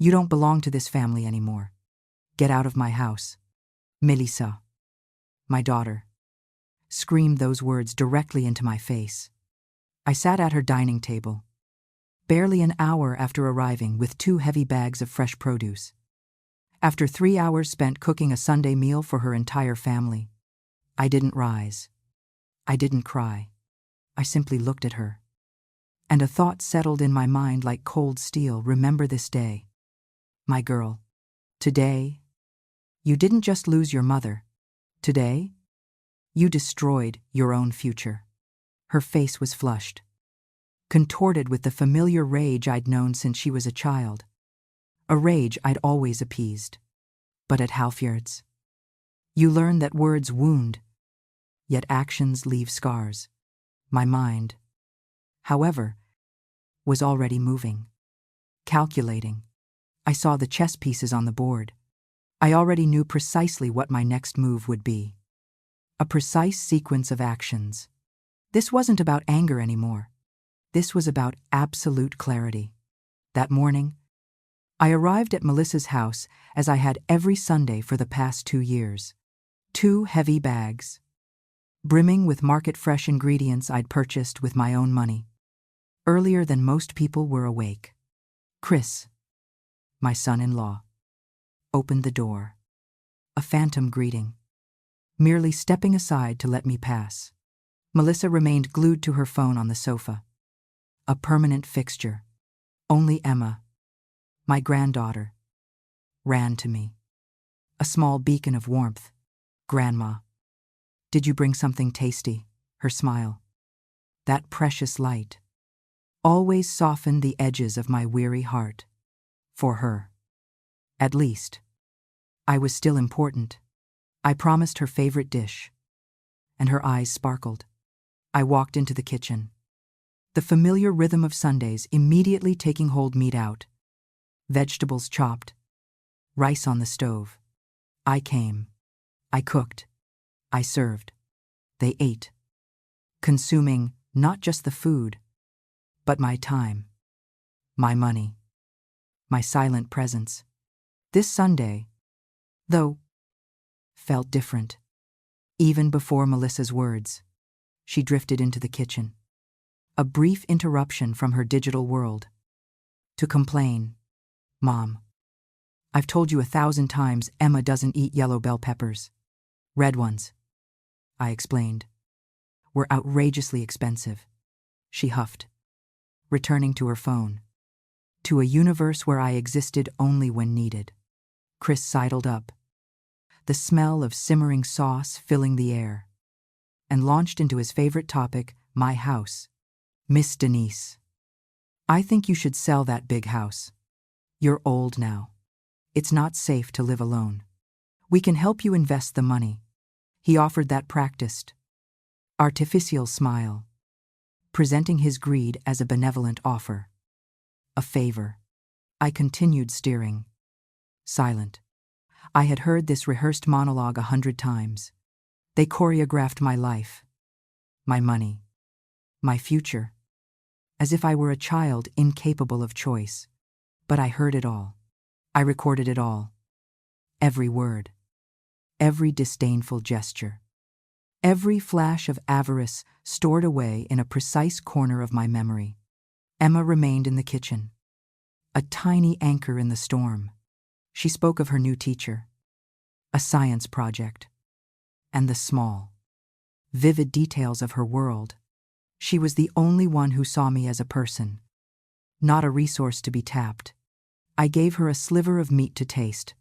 You don't belong to this family anymore. Get out of my house. Melissa, my daughter, screamed those words directly into my face. I sat at her dining table, barely an hour after arriving with 2 heavy bags of fresh produce. After 3 hours spent cooking a Sunday meal for her entire family, I didn't rise. I didn't cry. I simply looked at her. And a thought settled in my mind like cold steel. Remember this day. My girl. Today, you didn't just lose your mother. Today, you destroyed your own future. Her face was flushed, contorted with the familiar rage I'd known since she was a child. A rage I'd always appeased. But at Halfyard's, you learn that words wound, yet actions leave scars. My mind, however, was already moving, calculating. I saw the chess pieces on the board. I already knew precisely what my next move would be. A precise sequence of actions. This wasn't about anger anymore. This was about absolute clarity. That morning, I arrived at Melissa's house as I had every Sunday for the past 2 years. 2 heavy bags, brimming with market-fresh ingredients I'd purchased with my own money. Earlier than most people were awake, Chris, my son-in-law, opened the door. A phantom greeting, merely stepping aside to let me pass. Melissa remained glued to her phone on the sofa. A permanent fixture. Only Emma, my granddaughter, ran to me. A small beacon of warmth. Grandma. Did you bring something tasty? Her smile. That precious light always softened the edges of my weary heart. For her. At least. I was still important. I promised her favorite dish. And her eyes sparkled. I walked into the kitchen. The familiar rhythm of Sundays immediately taking hold. Meat out. Vegetables chopped. Rice on the stove. I came. I cooked. I served. They ate. Consuming not just the food, but my time, my money, my silent presence. This Sunday, though, felt different. Even before Melissa's words, she drifted into the kitchen. A brief interruption from her digital world. To complain. Mom, I've told you 1,000 times Emma doesn't eat yellow bell peppers. Red ones, I explained, were outrageously expensive. She huffed, returning to her phone. To a universe where I existed only when needed. Chris sidled up, the smell of simmering sauce filling the air, and launched into his favorite topic, my house. Miss Denise, I think you should sell that big house. You're old now. It's not safe to live alone. We can help you invest the money. He offered that practiced, artificial smile, presenting his greed as a benevolent offer. A favor. I continued steering. Silent. I had heard this rehearsed monologue 100 times. They choreographed my life, my money, my future, as if I were a child incapable of choice. But I heard it all. I recorded it all. Every word. Every disdainful gesture. Every flash of avarice stored away in a precise corner of my memory. Emma remained in the kitchen, a tiny anchor in the storm. She spoke of her new teacher, a science project, and the small, vivid details of her world. She was the only one who saw me as a person, not a resource to be tapped. I gave her a sliver of meat to taste.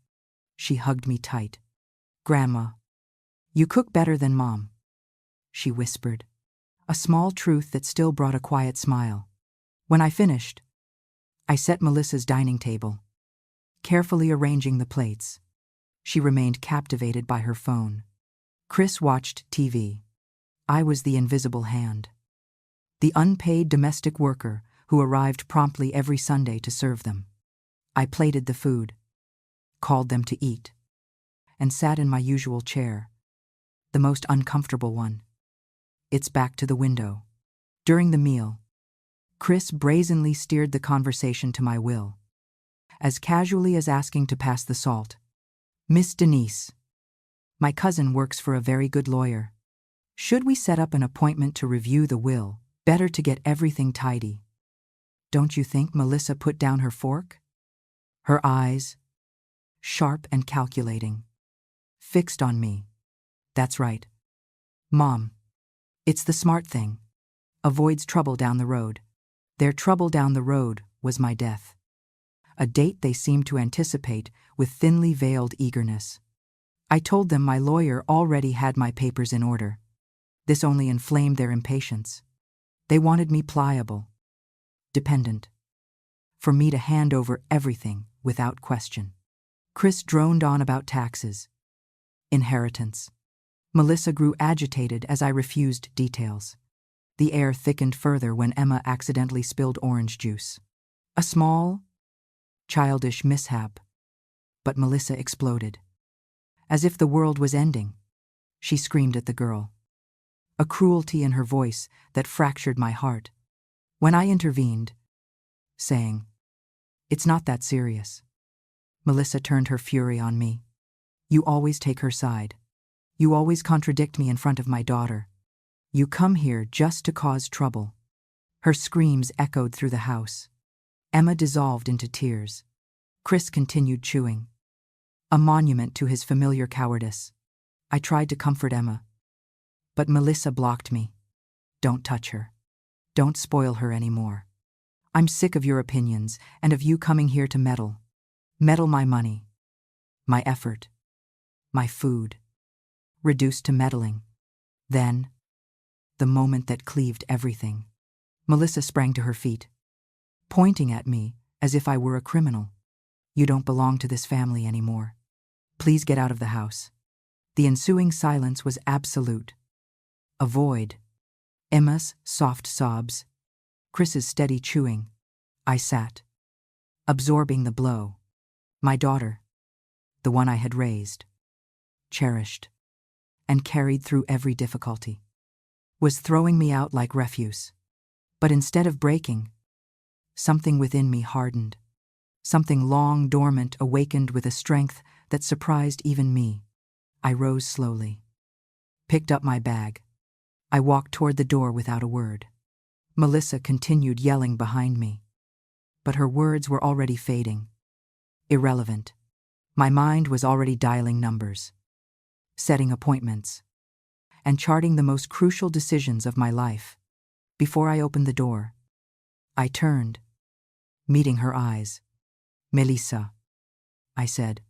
She hugged me tight. Grandma, you cook better than Mom, she whispered, a small truth that still brought a quiet smile. When I finished, I set Melissa's dining table, carefully arranging the plates. She remained captivated by her phone. Chris watched TV. I was the invisible hand, the unpaid domestic worker who arrived promptly every Sunday to serve them. I plated the food, called them to eat, and sat in my usual chair, the most uncomfortable one, its back to the window. During the meal, Chris brazenly steered the conversation to my will. as casually as asking to pass the salt. Miss Denise. My cousin works for a very good lawyer. Should we set up an appointment to review the will? Better to get everything tidy. Don't you think? Melissa put down her fork? Her eyes, sharp and calculating, fixed on me. That's right. Mom. It's the smart thing. Avoids trouble down the road. Their trouble down the road was my death. A date they seemed to anticipate with thinly veiled eagerness. I told them my lawyer already had my papers in order. This only inflamed their impatience. They wanted me pliable, dependent, for me to hand over everything without question. Chris droned on about taxes, inheritance. Melissa grew agitated as I refused details. The air thickened further when Emma accidentally spilled orange juice. A small, childish mishap, but Melissa exploded. As if the world was ending, she screamed at the girl, a cruelty in her voice that fractured my heart. When I intervened, saying, "It's not that serious," Melissa turned her fury on me. "You always take her side. You always contradict me in front of my daughter. You come here just to cause trouble." Her screams echoed through the house. Emma dissolved into tears. Chris continued chewing, a monument to his familiar cowardice. I tried to comfort Emma, but Melissa blocked me. "Don't touch her. Don't spoil her anymore. I'm sick of your opinions and of you coming here to meddle. Meddle my money, my effort, my food." Reduced to meddling. Then, the moment that cleaved everything, Melissa sprang to her feet, pointing at me as if I were a criminal. "You don't belong to this family anymore. Please get out of the house." The ensuing silence was absolute. A void. Emma's soft sobs, Chris's steady chewing. I sat, absorbing the blow. My daughter, the one I had raised, cherished, and carried through every difficulty, was throwing me out like refuse. But instead of breaking, something within me hardened. Something long dormant awakened with a strength that surprised even me. I rose slowly, picked up my bag. I walked toward the door without a word. Melissa continued yelling behind me, but her words were already fading. Irrelevant. My mind was already dialing numbers, setting appointments, and charting the most crucial decisions of my life. Before I opened the door, I turned, meeting her eyes. "Melissa," I said,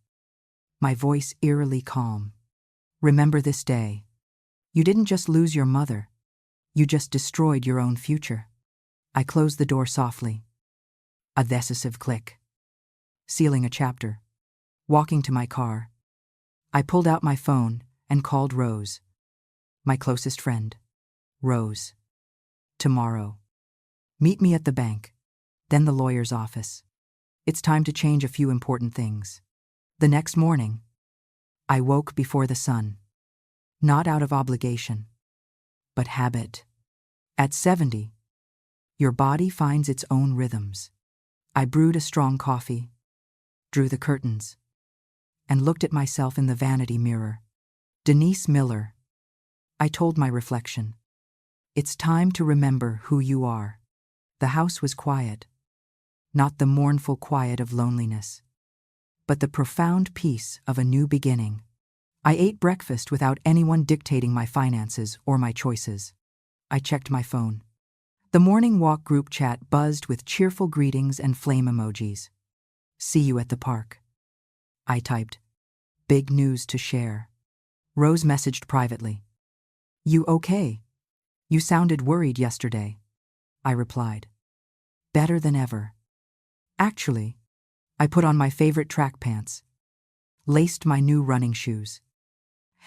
my voice eerily calm. "Remember this day. You didn't just lose your mother. You just destroyed your own future." I closed the door softly. A decisive click. Sealing a chapter. Walking to my car, I pulled out my phone and called Rose, my closest friend. "Rose. Tomorrow. Meet me at the bank, then the lawyer's office. It's time to change a few important things." The next morning, I woke before the sun. Not out of obligation, but habit. At 70, your body finds its own rhythms. I brewed a strong coffee, drew the curtains, and looked at myself in the vanity mirror. "Denise Miller," I told my reflection, "it's time to remember who you are." The house was quiet, not the mournful quiet of loneliness, but the profound peace of a new beginning. I ate breakfast without anyone dictating my finances or my choices. I checked my phone. The morning walk group chat buzzed with cheerful greetings and flame emojis. "See you at the park," I typed. "Big news to share." Rose messaged privately. "You okay? You sounded worried yesterday." I replied. "Better than ever. Actually, I put on my favorite track pants, laced my new running shoes,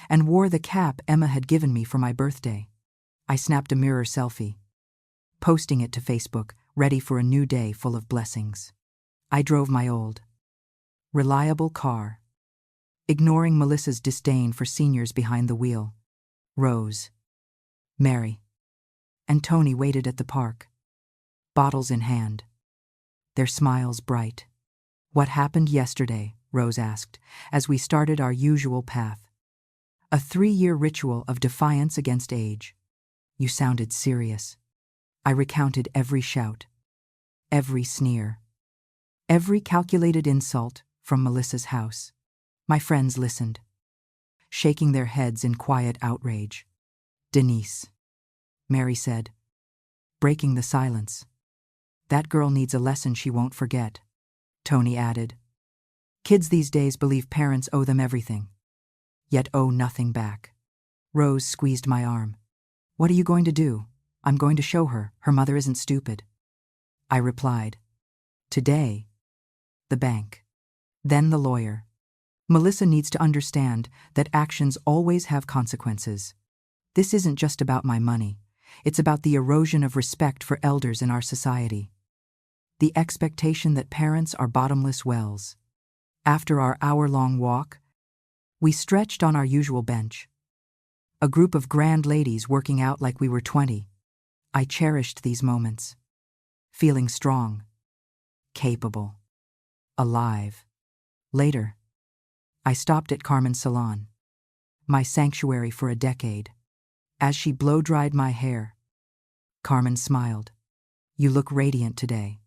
and wore the cap Emma had given me for my birthday." I snapped a mirror selfie, posting it to Facebook, ready for a new day full of blessings. I drove my old, reliable car, ignoring Melissa's disdain for seniors behind the wheel. Rose, Mary, and Tony waited at the park, bottles in hand, their smiles bright. What happened yesterday? Rose asked, as we started our usual path. A 3-year ritual of defiance against age. You sounded serious. I recounted every shout, every sneer, every calculated insult from Melissa's house. My friends listened, shaking their heads in quiet outrage. Denise, Mary said, breaking the silence. That girl needs a lesson she won't forget, Tony added. Kids these days believe parents owe them everything, yet owe nothing back. Rose squeezed my arm. What are you going to do? I'm going to show her her mother isn't stupid. I replied. Today, the bank. Then the lawyer. Melissa needs to understand that actions always have consequences. This isn't just about my money. It's about the erosion of respect for elders in our society. The expectation that parents are bottomless wells. After our hour-long walk, we stretched on our usual bench. A group of grand ladies working out like we were 20. I cherished these moments. Feeling strong, capable, alive. Later, I stopped at Carmen's salon, my sanctuary for a decade. As she blow-dried my hair, Carmen smiled. You look radiant today.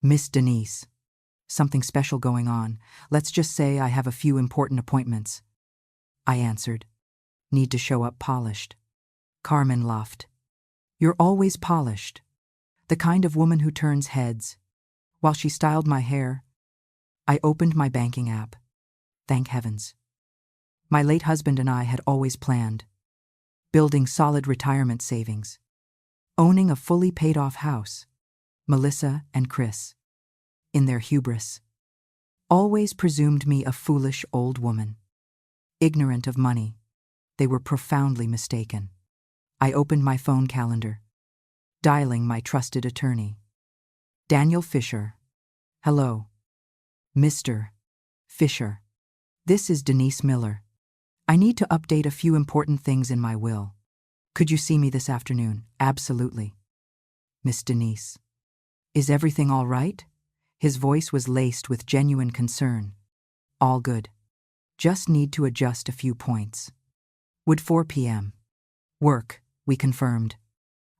Miss Denise. Something special going on. Let's just say I have a few important appointments. I answered. Need to show up polished. Carmen laughed. You're always polished. The kind of woman who turns heads. While she styled my hair, I opened my banking app. Thank heavens. My late husband and I had always planned. Building solid retirement savings. Owning a fully paid-off house. Melissa and Chris, in their hubris, always presumed me a foolish old woman. Ignorant of money, they were profoundly mistaken. I opened my phone calendar, dialing my trusted attorney. Daniel Fisher. Hello. Mr. Fisher. This is Denise Miller. I need to update a few important things in my will. Could you see me this afternoon? Absolutely. Miss Denise. Is everything all right? His voice was laced with genuine concern. All good. Just need to adjust a few points. Would 4 p.m. work? We confirmed.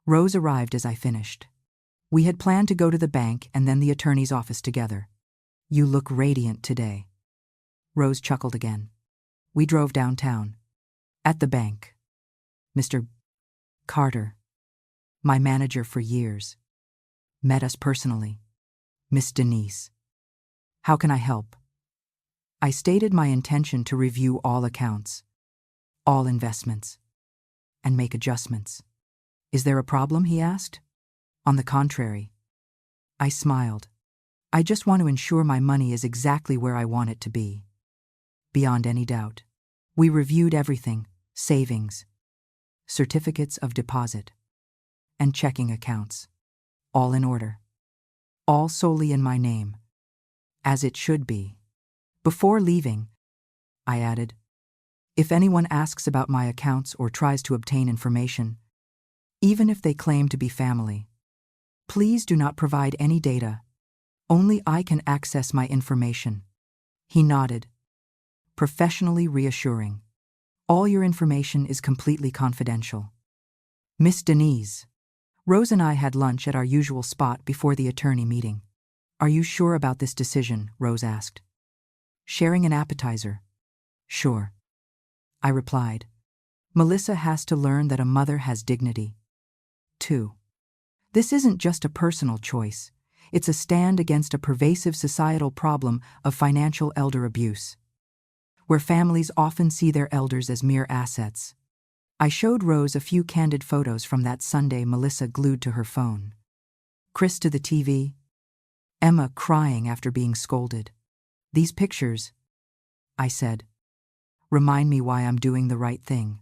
Rose arrived as I finished. We had planned to go to the bank and then the attorney's office together. You look radiant today. Rose chuckled again. We drove downtown. At the bank, Mr. Carter, my manager for years, met us personally. Miss Denise. How can I help? I stated my intention to review all accounts, all investments, and make adjustments. Is there a problem? He asked. On the contrary. I smiled. I just want to ensure my money is exactly where I want it to be. Beyond any doubt. We reviewed everything, savings, certificates of deposit, and checking accounts. All in order. All solely in my name. As it should be. Before leaving, I added, if anyone asks about my accounts or tries to obtain information, even if they claim to be family, please do not provide any data. Only I can access my information. He nodded. Professionally reassuring. All your information is completely confidential. Miss Denise. Rose and I had lunch at our usual spot before the attorney meeting. Are you sure about this decision? Rose asked. Sharing an appetizer. Sure. I replied. Melissa has to learn that a mother has dignity. 2. This isn't just a personal choice. It's a stand against a pervasive societal problem of financial elder abuse, where families often see their elders as mere assets. I showed Rose a few candid photos from that Sunday, Melissa glued to her phone, Chris to the TV, Emma crying after being scolded. These pictures, I said, remind me why I'm doing the right thing.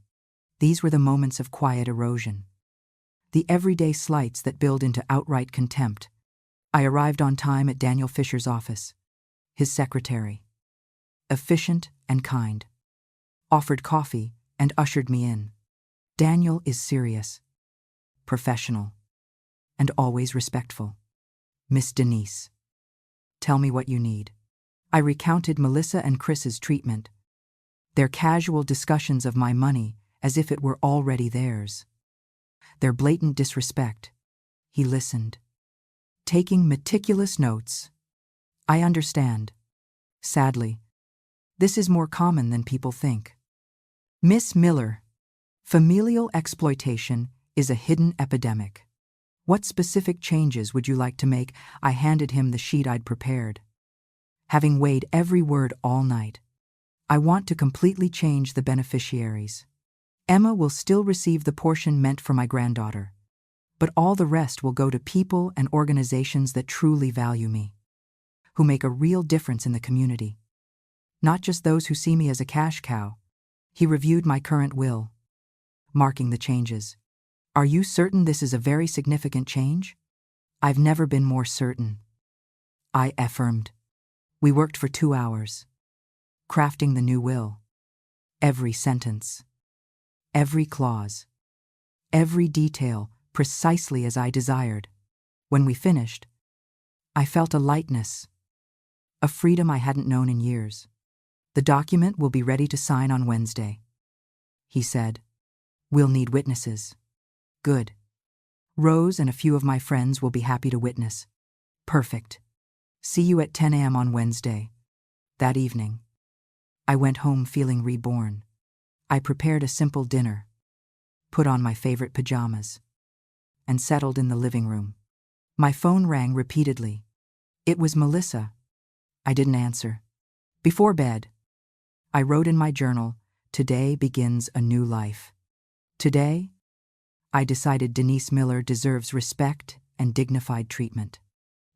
These were the moments of quiet erosion, the everyday slights that build into outright contempt. I arrived on time at Daniel Fisher's office. His secretary, efficient and kind, offered coffee and ushered me in. Daniel is serious, professional, and always respectful. Miss Denise, tell me what you need. I recounted Melissa and Chris's treatment, their casual discussions of my money as if it were already theirs, their blatant disrespect. He listened, taking meticulous notes. I understand. Sadly, this is more common than people think. Miss Miller, familial exploitation is a hidden epidemic. What specific changes would you like to make? I handed him the sheet I'd prepared. Having weighed every word all night, I want to completely change the beneficiaries. Emma will still receive the portion meant for my granddaughter, but all the rest will go to people and organizations that truly value me, who make a real difference in the community. Not just those who see me as a cash cow. He reviewed my current will, marking the changes. Are you certain this is a very significant change? I've never been more certain, I affirmed. We worked for 2 hours, crafting the new will. Every sentence, every clause, every detail precisely as I desired. When we finished, I felt a lightness, a freedom I hadn't known in years. The document will be ready to sign on Wednesday, he said. We'll need witnesses. Good. Rose and a few of my friends will be happy to witness. Perfect. See you at 10 a.m. on Wednesday. That evening, I went home feeling reborn. I prepared a simple dinner, put on my favorite pajamas, and settled in the living room. My phone rang repeatedly. It was Melissa. I didn't answer. Before bed, I wrote in my journal, "Today begins a new life." Today, I decided Denise Miller deserves respect and dignified treatment.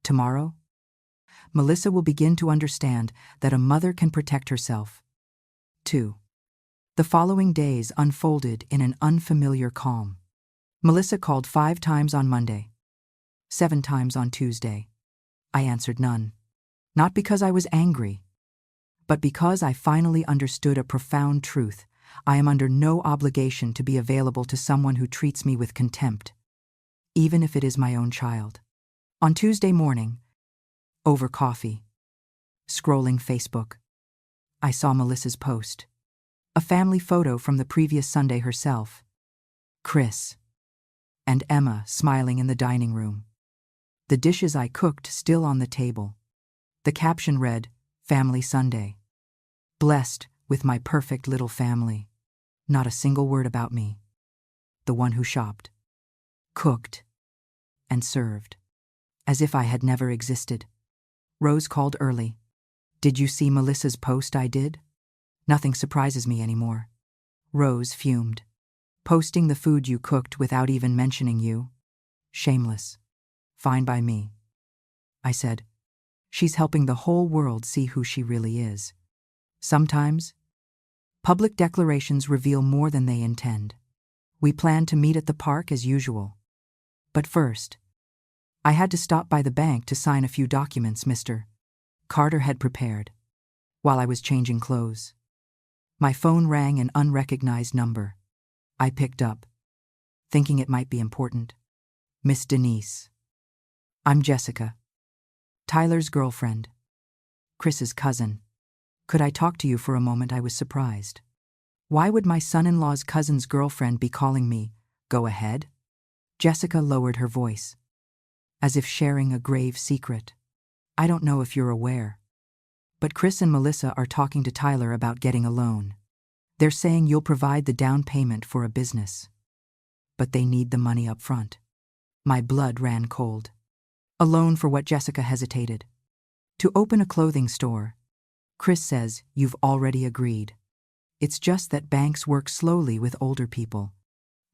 Tomorrow, Melissa will begin to understand that a mother can protect herself, too. The following days unfolded in an unfamiliar calm. Melissa called 5 times on Monday, 7 times on Tuesday. I answered none. Not because I was angry, but because I finally understood a profound truth. I am under no obligation to be available to someone who treats me with contempt, even if it is my own child. On Tuesday morning, over coffee, scrolling Facebook, I saw Melissa's post. A family photo from the previous Sunday herself. Chris and Emma smiling in the dining room. The dishes I cooked still on the table. The caption read, "Family Sunday. Blessed with my perfect little family." Not a single word about me. The one who shopped, cooked, and served. As if I had never existed. Rose called early. "Did you see Melissa's post?" I did. "Nothing surprises me anymore." Rose fumed. "Posting the food you cooked without even mentioning you? Shameless. Fine by me," I said. "She's helping the whole world see who she really is." Sometimes, public declarations reveal more than they intend. We planned to meet at the park as usual. But first, I had to stop by the bank to sign a few documents Mr. Carter had prepared. While I was changing clothes, my phone rang an unrecognized number. I picked up, thinking it might be important. "Miss Denise. I'm Jessica, Tyler's girlfriend, Chris's cousin. Could I talk to you for a moment?" I was surprised. Why would my son-in-law's cousin's girlfriend be calling me? "Go ahead." Jessica lowered her voice, as if sharing a grave secret. "I don't know if you're aware, but Chris and Melissa are talking to Tyler about getting a loan. They're saying you'll provide the down payment for a business, but they need the money up front." My blood ran cold. A loan for what? Jessica hesitated. "To open a clothing store. Chris says you've already agreed. It's just that banks work slowly with older people."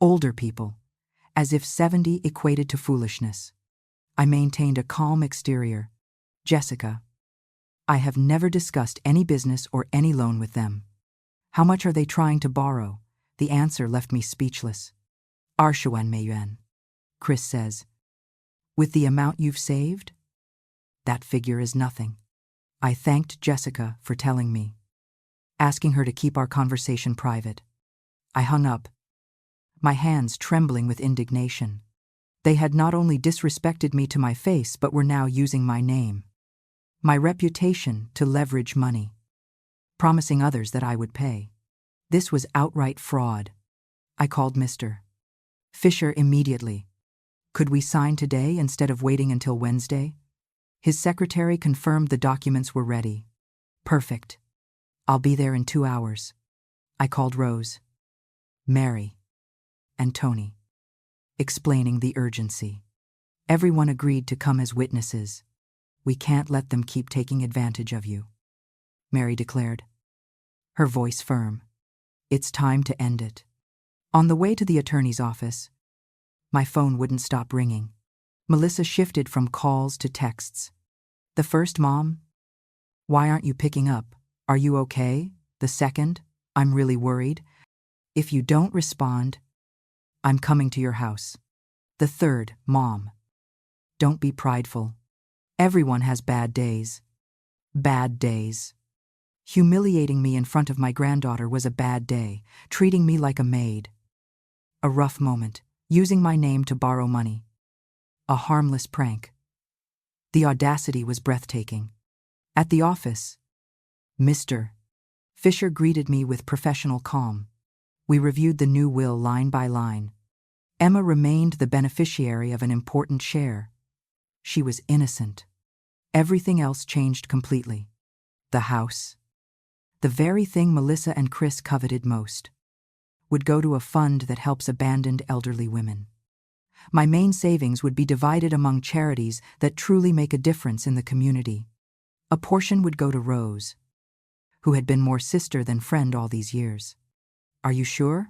Older people, as if 70 equated to foolishness. I maintained a calm exterior. "Jessica, I have never discussed any business or any loan with them. How much are they trying to borrow?" The answer left me speechless. "Arshuan Mayuan," Chris says. "With the amount you've saved? That figure is nothing." I thanked Jessica for telling me, asking her to keep our conversation private. I hung up, my hands trembling with indignation. They had not only disrespected me to my face but were now using my name. My reputation to leverage money, promising others that I would pay. This was outright fraud. I called Mr. Fisher immediately. Could we sign today instead of waiting until Wednesday? His secretary confirmed the documents were ready. Perfect. I'll be there in 2 hours. I called Rose, Mary, and Tony, explaining the urgency. Everyone agreed to come as witnesses. We can't let them keep taking advantage of you, Mary declared, her voice firm. It's time to end it. On the way to the attorney's office, my phone wouldn't stop ringing. Melissa shifted from calls to texts. The first, Mom? Why aren't you picking up? Are you okay? The second, I'm really worried. If you don't respond, I'm coming to your house. The third, Mom. Don't be prideful. Everyone has bad days. Bad days. Humiliating me in front of my granddaughter was a bad day, treating me like a maid. A rough moment, using my name to borrow money. A harmless prank. The audacity was breathtaking. At the office, Mr. Fisher greeted me with professional calm. We reviewed the new will line by line. Emma remained the beneficiary of an important share. She was innocent. Everything else changed completely. The house, the very thing Melissa and Chris coveted most, would go to a fund that helps abandoned elderly women. My main savings would be divided among charities that truly make a difference in the community. A portion would go to Rose, who had been more sister than friend all these years. Are you sure?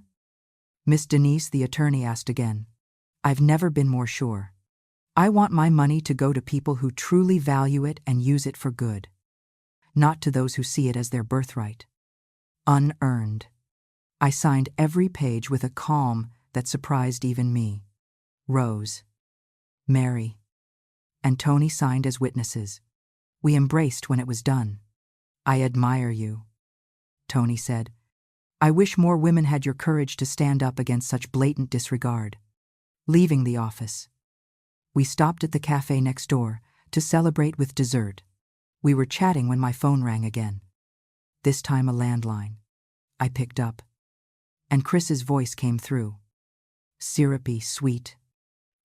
Miss Denise, the attorney, asked again. I've never been more sure. I want my money to go to people who truly value it and use it for good, not to those who see it as their birthright. Unearned. I signed every page with a calm that surprised even me. Rose, Mary, and Tony signed as witnesses. We embraced when it was done. I admire you, Tony said. I wish more women had your courage to stand up against such blatant disregard. Leaving the office, we stopped at the cafe next door to celebrate with dessert. We were chatting when my phone rang again. This time a landline. I picked up, and Chris's voice came through. Syrupy, sweet.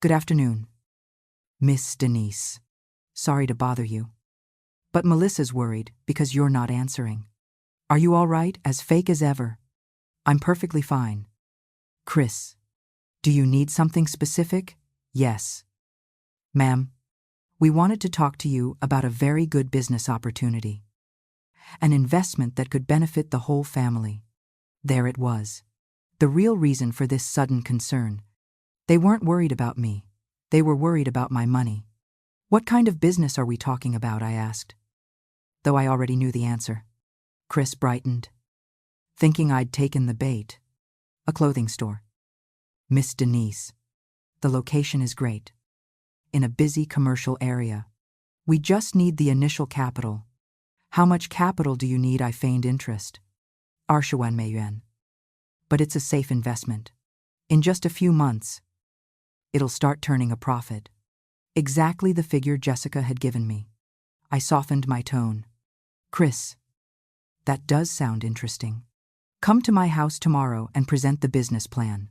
Good afternoon, Miss Denise. Sorry to bother you, but Melissa's worried because you're not answering. Are you all right? As fake as ever. I'm perfectly fine. Chris, do you need something specific? Yes. Ma'am, we wanted to talk to you about a very good business opportunity. An investment that could benefit the whole family. There it was. The real reason for this sudden concern. They weren't worried about me. They were worried about my money. What kind of business are we talking about? I asked, though I already knew the answer. Chris brightened, thinking I'd taken the bait. A clothing store. Miss Denise, the location is great. In a busy commercial area. We just need the initial capital. How much capital do you need? I feigned interest. 20 million. But it's a safe investment. In just a few months, it'll start turning a profit. Exactly the figure Jessica had given me. I softened my tone. Chris, that does sound interesting. Come to my house tomorrow and present the business plan.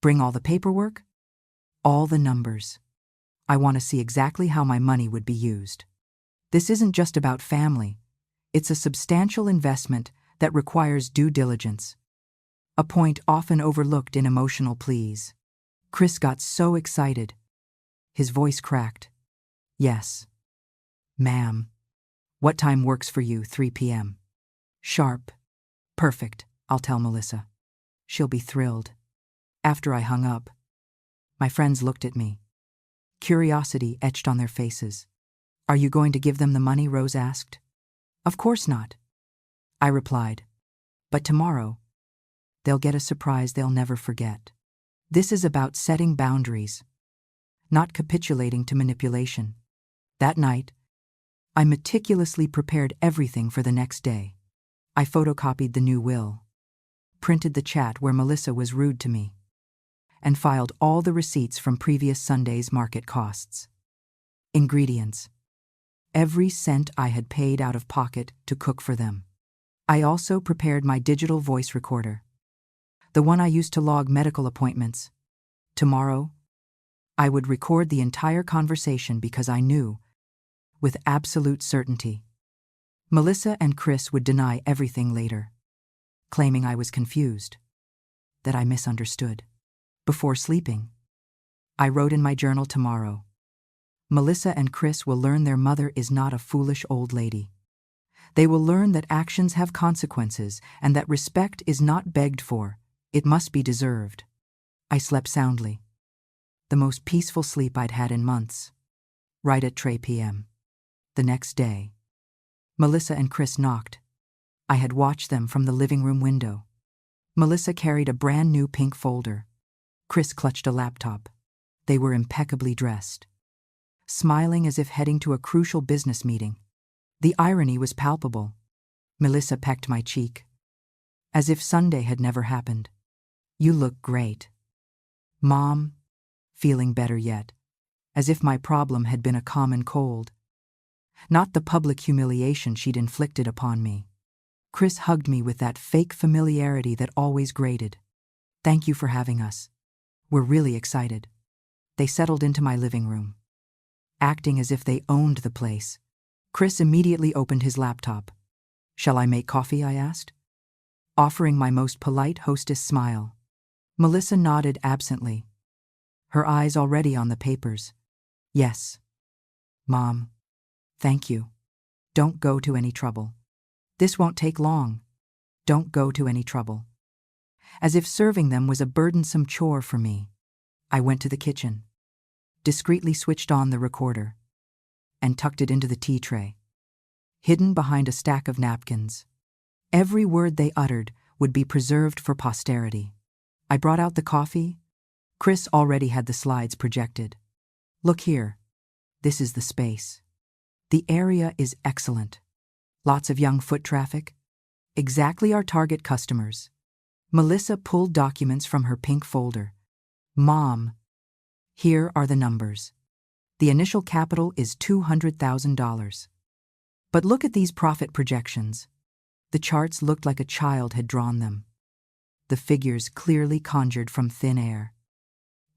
Bring all the paperwork, all the numbers. I want to see exactly how my money would be used. This isn't just about family. It's a substantial investment that requires due diligence. A point often overlooked in emotional pleas. Chris got so excited. His voice cracked. Yes. Ma'am. What time works for you? 3 p.m. Sharp. Perfect. I'll tell Melissa. She'll be thrilled. After I hung up, my friends looked at me. Curiosity etched on their faces. Are you going to give them the money? Rose asked. Of course not, I replied. But tomorrow, they'll get a surprise they'll never forget. This is about setting boundaries, not capitulating to manipulation. That night, I meticulously prepared everything for the next day. I photocopied the new will, printed the chat where Melissa was rude to me, and filed all the receipts from previous Sunday's market costs. Ingredients: every cent I had paid out of pocket to cook for them. I also prepared my digital voice recorder, the one I used to log medical appointments. Tomorrow, I would record the entire conversation because I knew, with absolute certainty, Melissa and Chris would deny everything later, claiming I was confused, that I misunderstood. Before sleeping, I wrote in my journal tomorrow, Melissa and Chris will learn their mother is not a foolish old lady. They will learn that actions have consequences and that respect is not begged for, it must be deserved. I slept soundly, the most peaceful sleep I'd had in months. Right at 3 p.m. the next day, Melissa and Chris knocked. I had watched them from the living room window. Melissa carried a brand new pink folder. Chris clutched a laptop. They were impeccably dressed, smiling as if heading to a crucial business meeting. The irony was palpable. Melissa pecked my cheek, as if Sunday had never happened. You look great, Mom, feeling better yet, as if my problem had been a common cold, not the public humiliation she'd inflicted upon me. Chris hugged me with that fake familiarity that always grated. Thank you for having us. We're really excited. They settled into my living room, acting as if they owned the place. Chris immediately opened his laptop. Shall I make coffee? I asked, offering my most polite hostess smile. Melissa nodded absently, her eyes already on the papers. Yes, Mom. Thank you. Don't go to any trouble. This won't take long. Don't go to any trouble. As if serving them was a burdensome chore for me, I went to the kitchen, discreetly switched on the recorder, and tucked it into the tea tray, hidden behind a stack of napkins. Every word they uttered would be preserved for posterity. I brought out the coffee. Chris already had the slides projected. Look here. This is the space. The area is excellent. Lots of young foot traffic. Exactly our target customers. Melissa pulled documents from her pink folder. Mom, here are the numbers. The initial capital is $200,000. But look at these profit projections. The charts looked like a child had drawn them. The figures clearly conjured from thin air,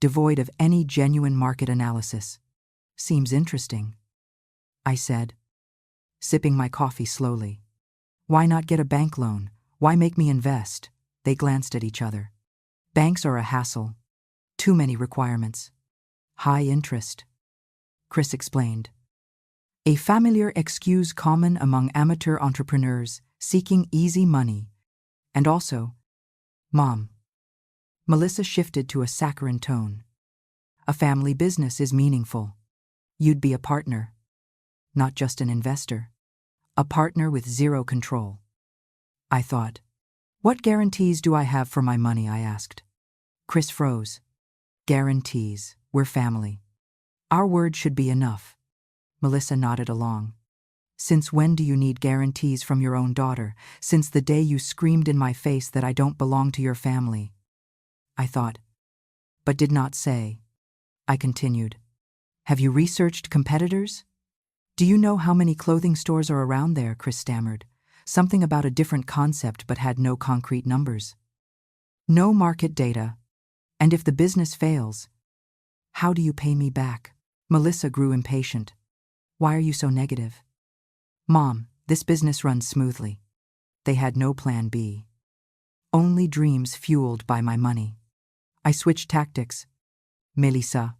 devoid of any genuine market analysis. Seems interesting, I said, sipping my coffee slowly. Why not get a bank loan? Why make me invest? They glanced at each other. Banks are a hassle. Too many requirements. High interest. Chris explained. A familiar excuse common among amateur entrepreneurs seeking easy money. And also, Mom. Melissa shifted to a saccharine tone. A family business is meaningful. You'd be a partner, not just an investor. A partner with zero control. I thought. What guarantees do I have for my money? I asked. Chris froze. Guarantees. We're family. Our word should be enough. Melissa nodded along. Since when do you need guarantees from your own daughter? Since the day you screamed in my face that I don't belong to your family. I thought, but did not say. I continued. Have you researched competitors? Do you know how many clothing stores are around there? Chris stammered. Something about a different concept but had no concrete numbers. No market data. And if the business fails, how do you pay me back? Melissa grew impatient. Why are you so negative? Mom, this business runs smoothly. They had no plan B. Only dreams fueled by my money. I switched tactics. Melissa,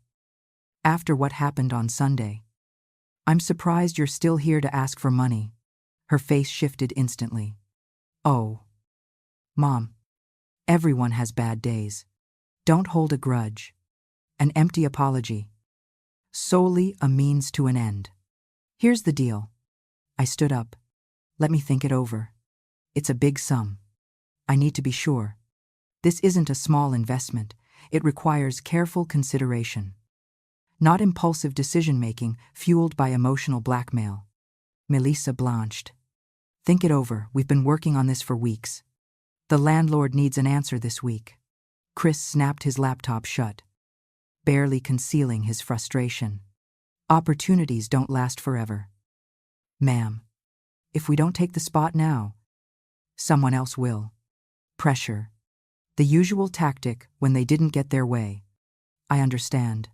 after what happened on Sunday, I'm surprised you're still here to ask for money. Her face shifted instantly. Oh. Mom, everyone has bad days. Don't hold a grudge. An empty apology. Solely a means to an end. Here's the deal. I stood up. Let me think it over. It's a big sum. I need to be sure. This isn't a small investment. It requires careful consideration. Not impulsive decision-making fueled by emotional blackmail. Melissa blanched. Think it over. We've been working on this for weeks. The landlord needs an answer this week. Chris snapped his laptop shut, barely concealing his frustration. Opportunities don't last forever. Ma'am, if we don't take the spot now, someone else will. Pressure. The usual tactic when they didn't get their way. I understand,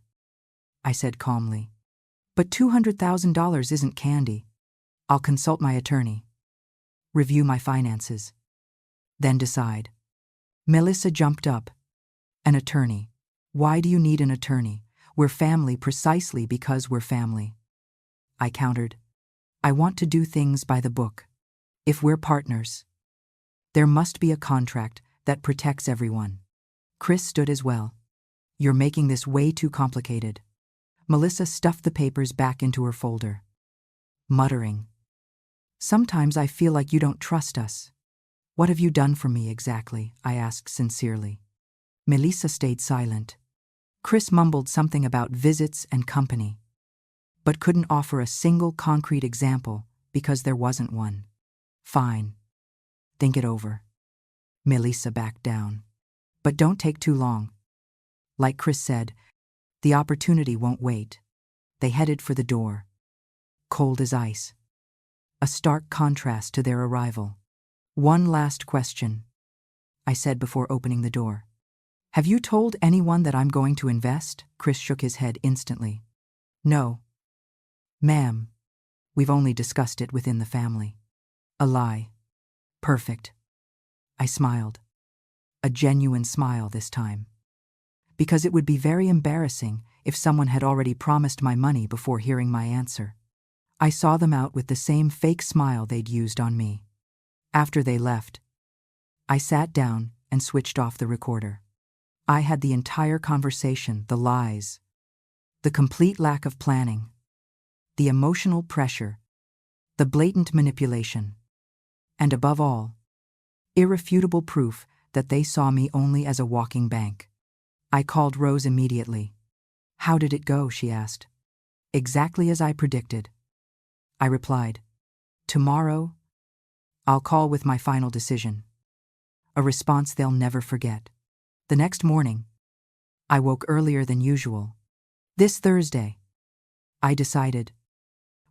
I said calmly. But $200,000 isn't candy. I'll consult my attorney. Review my finances. Then decide. Melissa jumped up. An attorney. Why do you need an attorney? We're family precisely because we're family. I countered. I want to do things by the book. If we're partners, there must be a contract that protects everyone. Chris stood as well. You're making this way too complicated. Melissa stuffed the papers back into her folder, muttering, Sometimes I feel like you don't trust us. What have you done for me exactly? I asked sincerely. Melissa stayed silent. Chris mumbled something about visits and company, but couldn't offer a single concrete example because there wasn't one. Fine. Think it over. Melissa backed down. But don't take too long. Like Chris said, the opportunity won't wait. They headed for the door. Cold as ice. A stark contrast to their arrival. One last question, I said before opening the door. Have you told anyone that I'm going to invest? Chris shook his head instantly. No. Ma'am, we've only discussed it within the family. A lie. Perfect. I smiled. A genuine smile this time. Because it would be very embarrassing if someone had already promised my money before hearing my answer. I saw them out with the same fake smile they'd used on me. After they left, I sat down and switched off the recorder. I had the entire conversation, the lies, the complete lack of planning, the emotional pressure, the blatant manipulation, and above all, irrefutable proof that they saw me only as a walking bank. I called Rose immediately. How did it go? She asked. Exactly as I predicted. I replied, Tomorrow, I'll call with my final decision. A response they'll never forget. The next morning, I woke earlier than usual. This Thursday, I decided,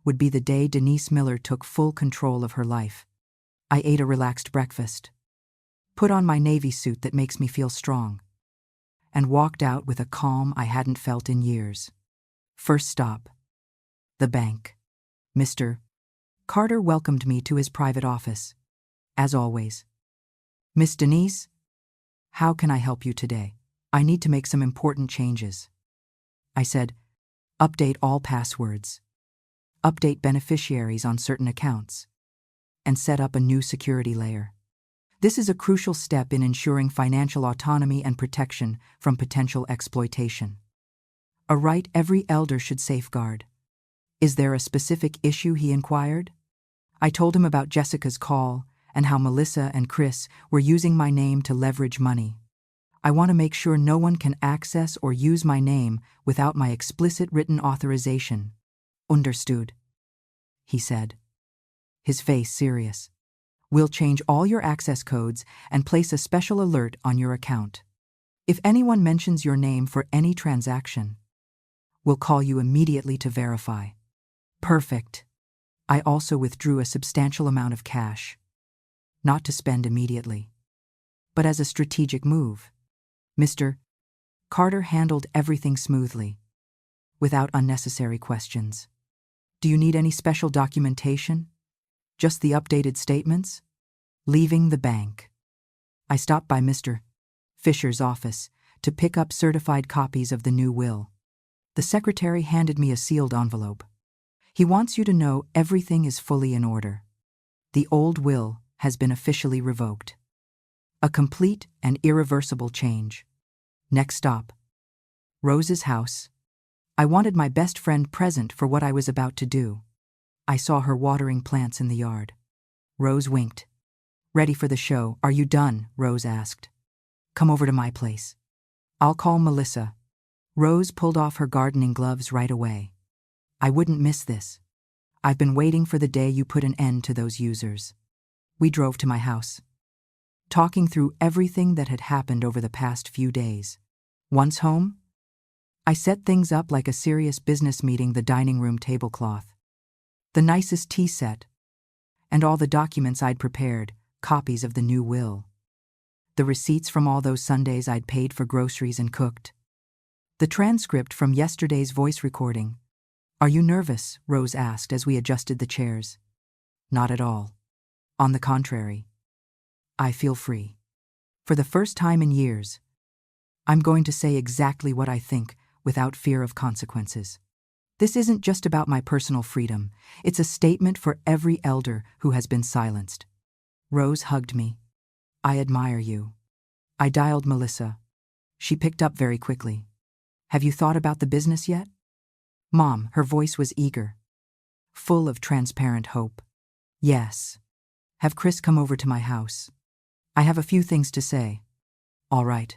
would be the day Denise Miller took full control of her life. I ate a relaxed breakfast, put on my navy suit that makes me feel strong, and walked out with a calm I hadn't felt in years. First stop, the bank. Mr. Carter welcomed me to his private office, as always. Miss Denise, how can I help you today? I need to make some important changes. I said, update all passwords, update beneficiaries on certain accounts, and set up a new security layer. This is a crucial step in ensuring financial autonomy and protection from potential exploitation. A right every elder should safeguard. Is there a specific issue? He inquired. I told him about Jessica's call and how Melissa and Chris were using my name to leverage money. I want to make sure no one can access or use my name without my explicit written authorization. Understood, he said, his face serious. We'll change all your access codes and place a special alert on your account. If anyone mentions your name for any transaction, we'll call you immediately to verify. Perfect. I also withdrew a substantial amount of cash, not to spend immediately, but as a strategic move. Mr. Carter handled everything smoothly, without unnecessary questions. Do you need any special documentation? Just the updated statements? Leaving the bank, I stopped by Mr. Fisher's office to pick up certified copies of the new will. The secretary handed me a sealed envelope. He wants you to know everything is fully in order. The old will has been officially revoked. A complete and irreversible change. Next stop, Rose's house. I wanted my best friend present for what I was about to do. I saw her watering plants in the yard. Rose winked. Ready for the show? Are you done? Rose asked. Come over to my place. I'll call Melissa. Rose pulled off her gardening gloves right away. I wouldn't miss this. I've been waiting for the day you put an end to those users. We drove to my house, talking through everything that had happened over the past few days. Once home, I set things up like a serious business meeting. The dining room tablecloth, the nicest tea set, and all the documents I'd prepared, copies of the new will. The receipts from all those Sundays I'd paid for groceries and cooked. The transcript from yesterday's voice recording. "Are you nervous?" Rose asked as we adjusted the chairs. "Not at all. On the contrary. I feel free. For the first time in years, I'm going to say exactly what I think without fear of consequences. This isn't just about my personal freedom. It's a statement for every elder who has been silenced." Rose hugged me. "I admire you." I dialed Melissa. She picked up very quickly. "Have you thought about the business yet?" "Mom," her voice was eager, full of transparent hope. "Yes. Have Chris come over to my house. I have a few things to say." "All right.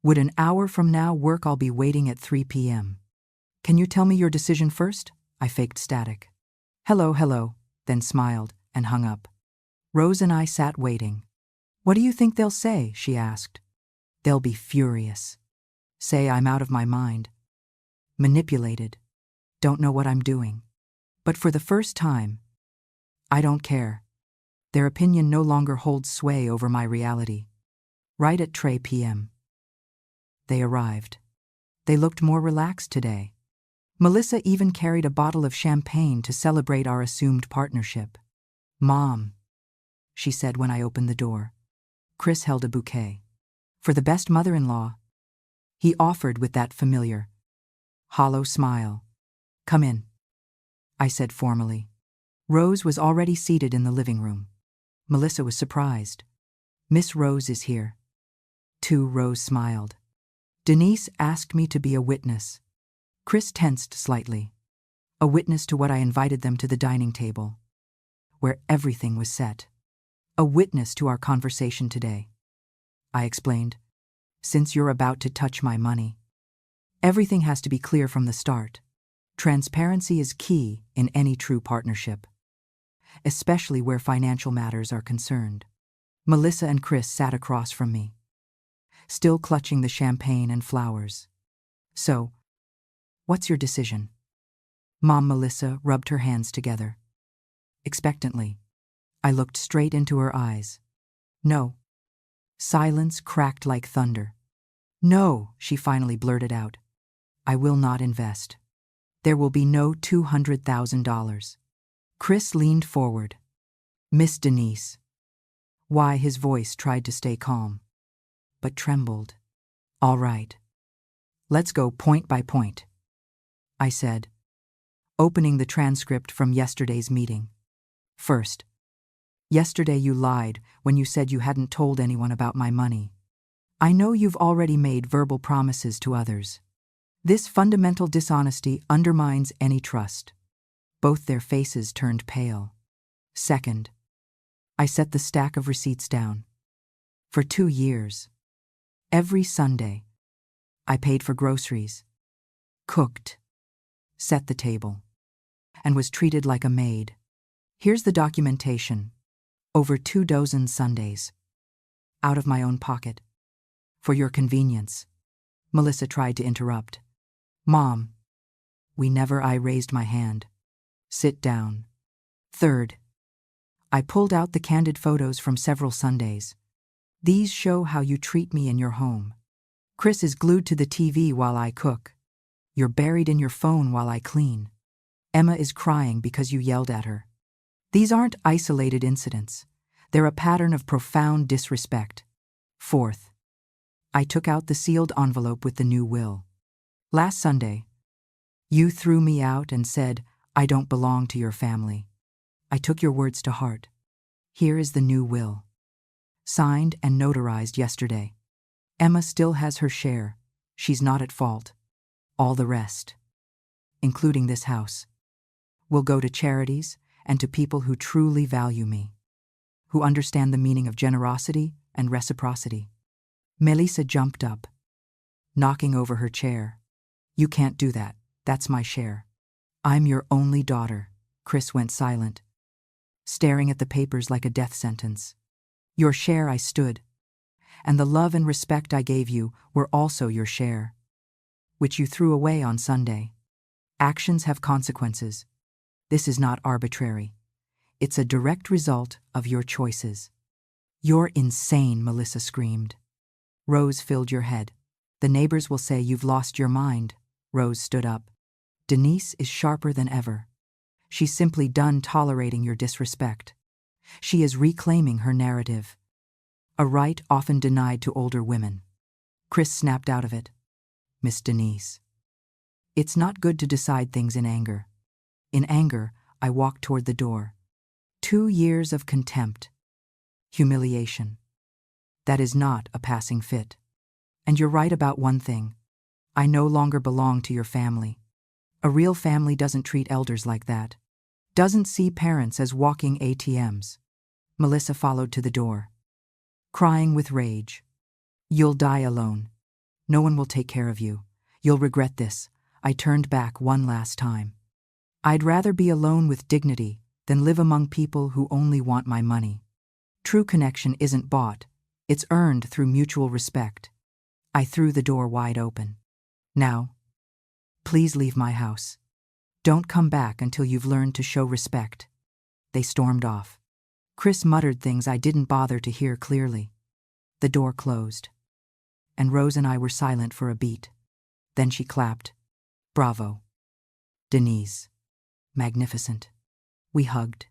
Would an hour from now work? I'll be waiting at 3 p.m. Can you tell me your decision first?" I faked static. Hello, then smiled and hung up. Rose and I sat waiting. "What do you think they'll say?" she asked. "They'll be furious. Say I'm out of my mind. Manipulated. Don't know what I'm doing. But for the first time, I don't care. Their opinion no longer holds sway over my reality." Right at 3 p.m. They arrived. They looked more relaxed today. Melissa even carried a bottle of champagne to celebrate our assumed partnership. "Mom," she said when I opened the door. Chris held a bouquet. "For the best mother-in-law," he offered with that familiar, hollow smile. "Come in," I said formally. Rose was already seated in the living room. Melissa was surprised. "Miss Rose is here." Too, Rose smiled. "Denise asked me to be a witness." Chris tensed slightly. A witness to what? I invited them to the dining table, where everything was set. "A witness to our conversation today," I explained. "Since you're about to touch my money, everything has to be clear from the start. Transparency is key in any true partnership, especially where financial matters are concerned." Melissa and Chris sat across from me, still clutching the champagne and flowers. "So, what's your decision?" Mom Melissa rubbed her hands together. Expectantly, I looked straight into her eyes. "No." Silence cracked like thunder. "No," she finally blurted out. "I will not invest. There will be no $200,000. Chris leaned forward. "Miss Denise." Why, his voice tried to stay calm, but trembled. "All right. Let's go point by point," I said, opening the transcript from yesterday's meeting. "First, yesterday you lied when you said you hadn't told anyone about my money. I know you've already made verbal promises to others. This fundamental dishonesty undermines any trust." Both their faces turned pale. "Second, I set the stack of receipts down. For 2 years, every Sunday, I paid for groceries, cooked, set the table, and was treated like a maid. Here's the documentation. Over 2 dozen Sundays, out of my own pocket. For your convenience." Melissa tried to interrupt. "Mom." I raised my hand. "Sit down." "Third, I pulled out the candid photos from several Sundays. These show how you treat me in your home. Chris is glued to the TV while I cook. You're buried in your phone while I clean. Emma is crying because you yelled at her. These aren't isolated incidents. They're a pattern of profound disrespect. Fourth, I took out the sealed envelope with the new will. Last Sunday, you threw me out and said, "I don't belong to your family." I took your words to heart. Here is the new will. Signed and notarized yesterday. Emma still has her share. She's not at fault. All the rest, including this house, will go to charities and to people who truly value me, who understand the meaning of generosity and reciprocity. Melissa jumped up, knocking over her chair. "You can't do that. That's my share." "I'm your only daughter." Chris went silent, staring at the papers like a death sentence. "Your share," I stood, "and the love and respect I gave you were also your share, which you threw away on Sunday. Actions have consequences. This is not arbitrary. It's a direct result of your choices. You're insane, Melissa screamed. Rose filled your head. The neighbors will say you've lost your mind. Rose stood up. Denise is sharper than ever. She's simply done tolerating your disrespect. She is reclaiming her narrative. A right often denied to older women. Chris snapped out of it. Miss Denise. It's not good to decide things in anger. In anger, I walked toward the door. 2 years of contempt. Humiliation. That is not a passing fit. And you're right about one thing. I no longer belong to your family. A real family doesn't treat elders like that. Doesn't see parents as walking ATMs. Melissa followed to the door, crying with rage. You'll die alone. No one will take care of you. You'll regret this. I turned back one last time. I'd rather be alone with dignity than live among people who only want my money. True connection isn't bought. It's earned through mutual respect. I threw the door wide open. Now, please leave my house. Don't come back until you've learned to show respect. They stormed off. Chris muttered things I didn't bother to hear clearly. The door closed, and Rose and I were silent for a beat. Then she clapped. Bravo. Denise. Magnificent. We hugged.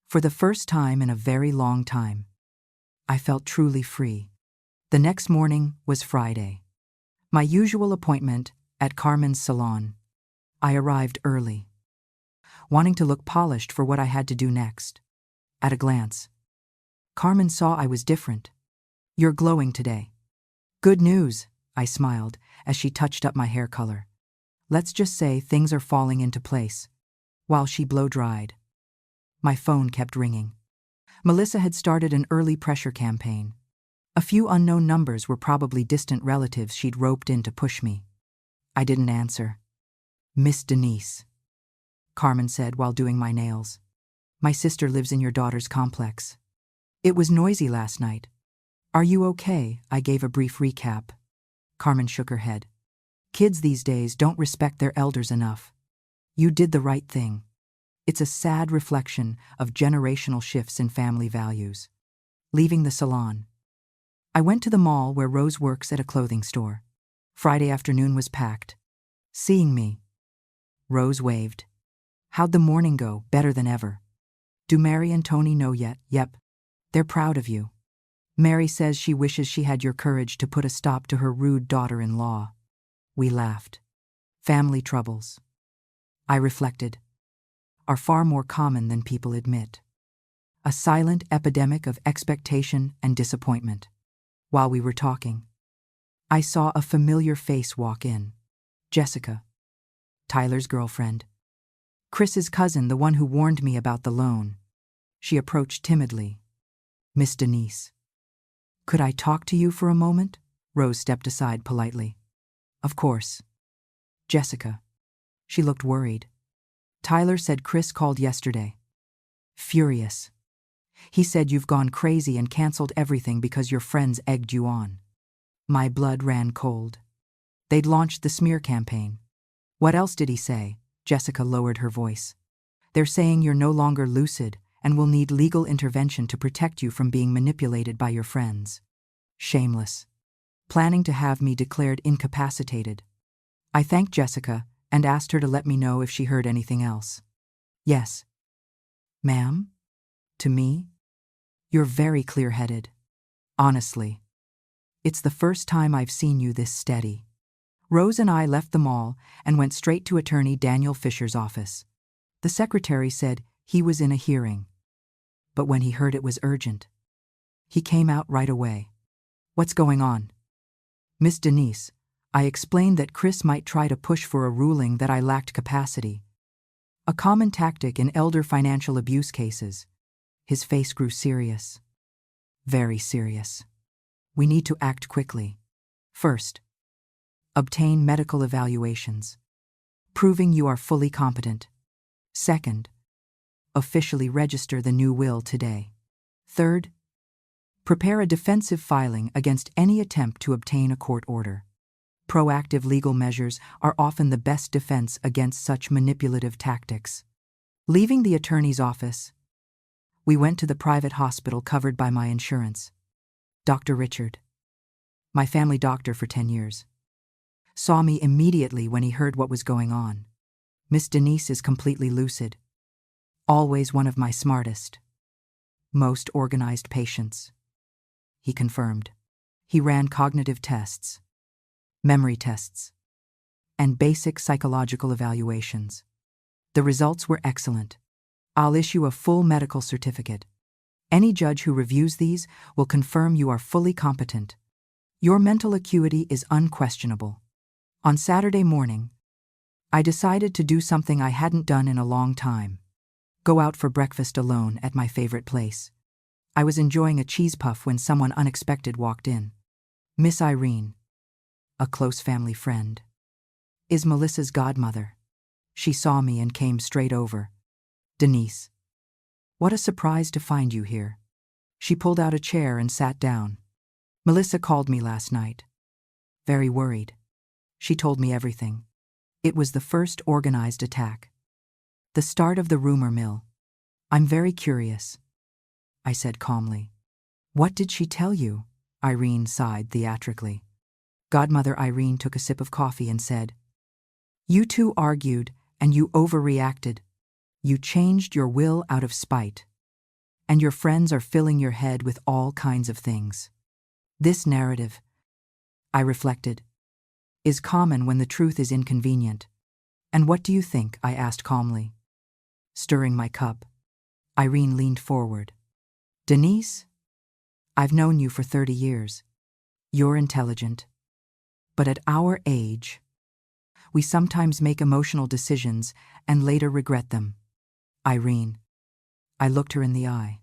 For the first time in a very long time, I felt truly free. The next morning was Friday. My usual appointment at Carmen's salon. I arrived early, wanting to look polished for what I had to do next. At a glance, Carmen saw I was different. You're glowing today. Good news, I smiled as she touched up my hair color. Let's just say things are falling into place. While she blow-dried, my phone kept ringing. Melissa had started an early pressure campaign. A few unknown numbers were probably distant relatives she'd roped in to push me. I didn't answer. Miss Denise, Carmen said while doing my nails. My sister lives in your daughter's complex. It was noisy last night. Are you okay? I gave a brief recap. Carmen shook her head. Kids these days don't respect their elders enough. You did the right thing. It's a sad reflection of generational shifts in family values. Leaving the salon, I went to the mall where Rose works at a clothing store. Friday afternoon was packed. Seeing me, Rose waved. How'd the morning go? Better than ever. Do Mary and Tony know yet? Yep. They're proud of you. Mary says she wishes she had your courage to put a stop to her rude daughter-in-law. We laughed. Family troubles, I reflected, are far more common than people admit. A silent epidemic of expectation and disappointment. While we were talking, I saw a familiar face walk in. Jessica, Tyler's girlfriend. Chris's cousin, the one who warned me about the loan. She approached timidly. Miss Denise. Could I talk to you for a moment? Rose stepped aside politely. Of course. Jessica. She looked worried. Tyler said Chris called yesterday. Furious. He said you've gone crazy and canceled everything because your friends egged you on. My blood ran cold. They'd launched the smear campaign. What else did he say? Jessica lowered her voice. They're saying you're no longer lucid and will need legal intervention to protect you from being manipulated by your friends. Shameless. Planning to have me declared incapacitated. I thanked Jessica and asked her to let me know if she heard anything else. Yes. Ma'am? To me? You're very clear-headed. Honestly. It's the first time I've seen you this steady. Rose and I left the mall and went straight to Attorney Daniel Fisher's office. The secretary said he was in a hearing. But when he heard it was urgent, he came out right away. What's going on? Miss Denise, I explained that Chris might try to push for a ruling that I lacked capacity. A common tactic in elder financial abuse cases. His face grew serious. Very serious. We need to act quickly. First, obtain medical evaluations, proving you are fully competent. Second, officially register the new will today. Third, prepare a defensive filing against any attempt to obtain a court order. Proactive legal measures are often the best defense against such manipulative tactics. Leaving the attorney's office, we went to the private hospital covered by my insurance. Dr. Richard, my family doctor for 10 years, saw me immediately when he heard what was going on. Miss Denise is completely lucid. Always one of my smartest, most organized patients, he confirmed. He ran cognitive tests, memory tests, and basic psychological evaluations. The results were excellent. I'll issue a full medical certificate. Any judge who reviews these will confirm you are fully competent. Your mental acuity is unquestionable. On Saturday morning, I decided to do something I hadn't done in a long time. Go out for breakfast alone at my favorite place. I was enjoying a cheese puff when someone unexpected walked in. Miss Irene, a close family friend, is Melissa's godmother. She saw me and came straight over. Denise, what a surprise to find you here. She pulled out a chair and sat down. Melissa called me last night. Very worried. She told me everything. It was the first organized attack. The start of the rumor mill. I'm very curious, I said calmly. What did she tell you? Irene sighed theatrically. Godmother Irene took a sip of coffee and said, You two argued and you overreacted. You changed your will out of spite. And your friends are filling your head with all kinds of things. This narrative, I reflected, is common when the truth is inconvenient. And what do you think? I asked calmly. Stirring my cup, Irene leaned forward. Denise, I've known you for 30 years. You're intelligent. But at our age, we sometimes make emotional decisions and later regret them. Irene, I looked her in the eye.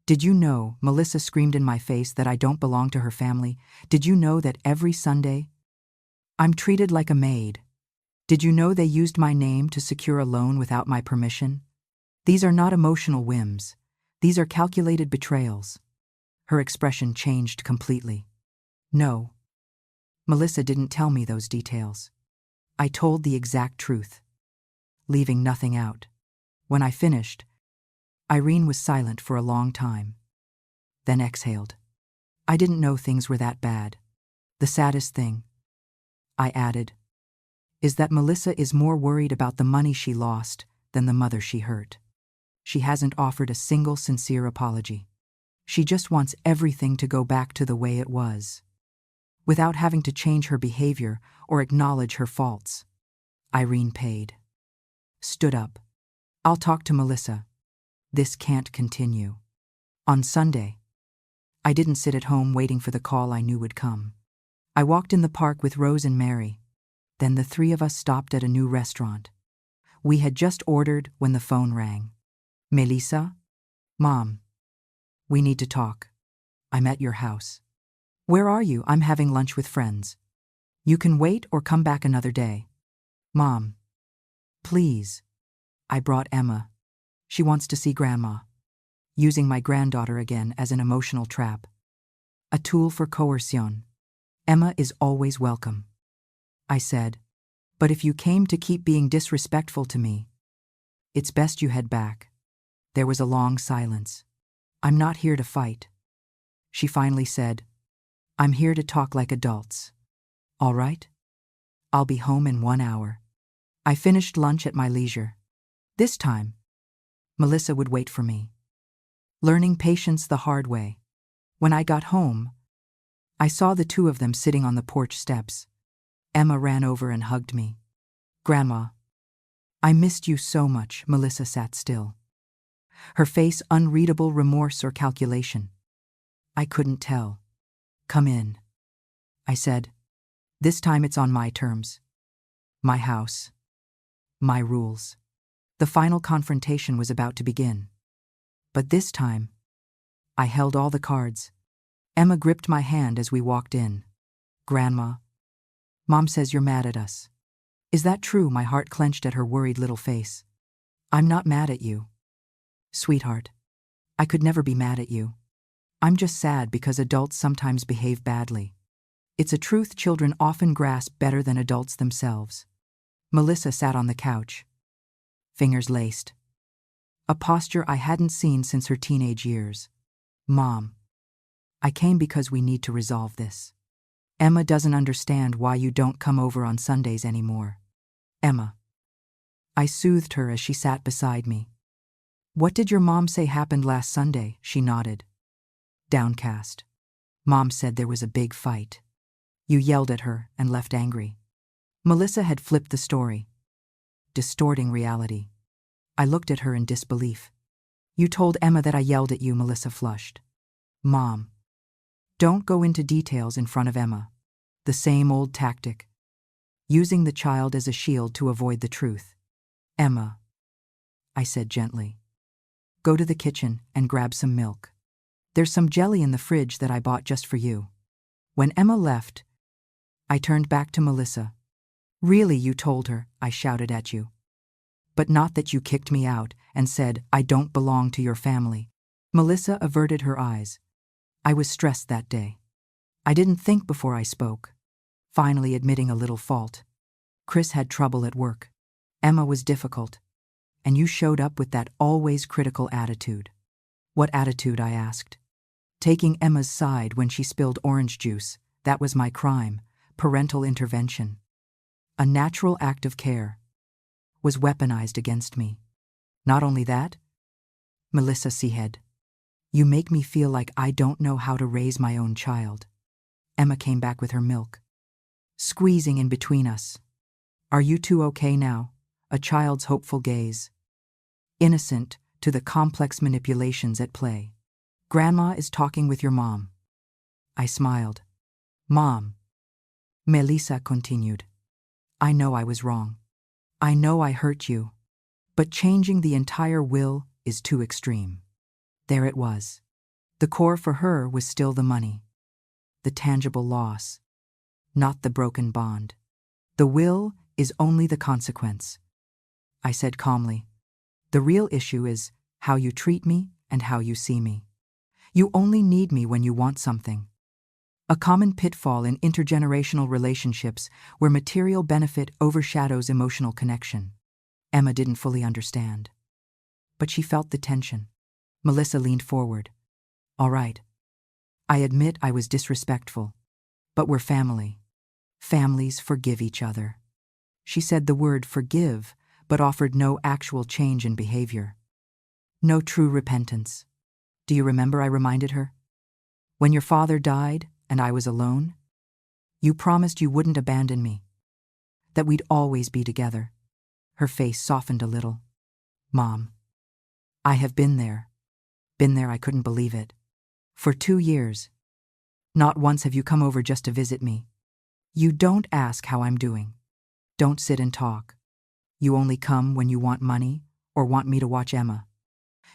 Did you know, Melissa screamed in my face, that I don't belong to her family? Did you know that every Sunday I'm treated like a maid? Did you know they used my name to secure a loan without my permission? These are not emotional whims. These are calculated betrayals. Her expression changed completely. No, Melissa didn't tell me those details. I told the exact truth, leaving nothing out. When I finished, Irene was silent for a long time, then exhaled. I didn't know things were that bad. The saddest thing, I added, is that Melissa is more worried about the money she lost than the mother she hurt. She hasn't offered a single sincere apology. She just wants everything to go back to the way it was, without having to change her behavior or acknowledge her faults. Irene paid. Stood up. I'll talk to Melissa. This can't continue. On Sunday, I didn't sit at home waiting for the call I knew would come. I walked in the park with Rose and Mary. Then the three of us stopped at a new restaurant. We had just ordered when the phone rang. Melissa? Mom, we need to talk. I'm at your house. Where are you? I'm having lunch with friends. You can wait or come back another day. Mom, please. I brought Emma. She wants to see Grandma. Using my granddaughter again as an emotional trap. A tool for coercion. Emma is always welcome, I said. But if you came to keep being disrespectful to me, it's best you head back. There was a long silence. I'm not here to fight. She finally said, I'm here to talk like adults. All right? I'll be home in 1 hour. I finished lunch at my leisure. This time, Melissa would wait for me. Learning patience the hard way. When I got home, I saw the two of them sitting on the porch steps. Emma ran over and hugged me. Grandma, I missed you so much. Melissa sat still. Her face unreadable remorse or calculation. I couldn't tell. Come in, I said. This time it's on my terms. My house. My rules. The final confrontation was about to begin. But this time, I held all the cards. Emma gripped my hand as we walked in. Grandma, Mom says you're mad at us. Is that true? My heart clenched at her worried little face. I'm not mad at you. Sweetheart, I could never be mad at you. I'm just sad because adults sometimes behave badly. It's a truth children often grasp better than adults themselves. Melissa sat on the couch, fingers laced. a posture I hadn't seen since her teenage years. Mom, I came because we need to resolve this. Emma doesn't understand why you don't come over on Sundays anymore. Emma. I soothed her as she sat beside me. What did your mom say happened last Sunday? She nodded. Downcast. Mom said there was a big fight. You yelled at her and left angry. Melissa had flipped the story, distorting reality. I looked at her in disbelief. You told Emma that I yelled at you, Melissa flushed. Mom. Don't go into details in front of Emma. The same old tactic. Using the child as a shield to avoid the truth. Emma, I said gently. Go to the kitchen and grab some milk. There's some jelly in the fridge that I bought just for you. When Emma left, I turned back to Melissa. Really, you told her, I shouted at you. But not that you kicked me out and said, I don't belong to your family. Melissa averted her eyes. I was stressed that day. I didn't think before I spoke, finally admitting a little fault. Chris had trouble at work. Emma was difficult. And you showed up with that always critical attitude. What attitude? I asked. Taking Emma's side when she spilled orange juice, that was my crime, parental intervention. A natural act of care. Was weaponized against me. Not only that, Melissa Seahead, you make me feel like I don't know how to raise my own child. Emma came back with her milk, squeezing in between us. Are you two okay now? A child's hopeful gaze. Innocent to the complex manipulations at play. Grandma is talking with your mom. I smiled. Mom. Melissa continued. I know I was wrong. I know I hurt you. But changing the entire will is too extreme. There it was. The core for her was still the money. The tangible loss. Not the broken bond. The will is only the consequence. I said calmly. The real issue is how you treat me and how you see me. You only need me when you want something. A common pitfall in intergenerational relationships where material benefit overshadows emotional connection. Emma didn't fully understand. But she felt the tension. Melissa leaned forward. All right. I admit I was disrespectful. But we're family. Families forgive each other. She said the word forgive, but offered no actual change in behavior. No true repentance. Do you remember? I reminded her. When your father died and I was alone, you promised you wouldn't abandon me. That we'd always be together. Her face softened a little. Mom. I have been there. Been there, I couldn't believe it. For 2 years. Not once have you come over just to visit me. You don't ask how I'm doing. Don't sit and talk. You only come when you want money or want me to watch Emma.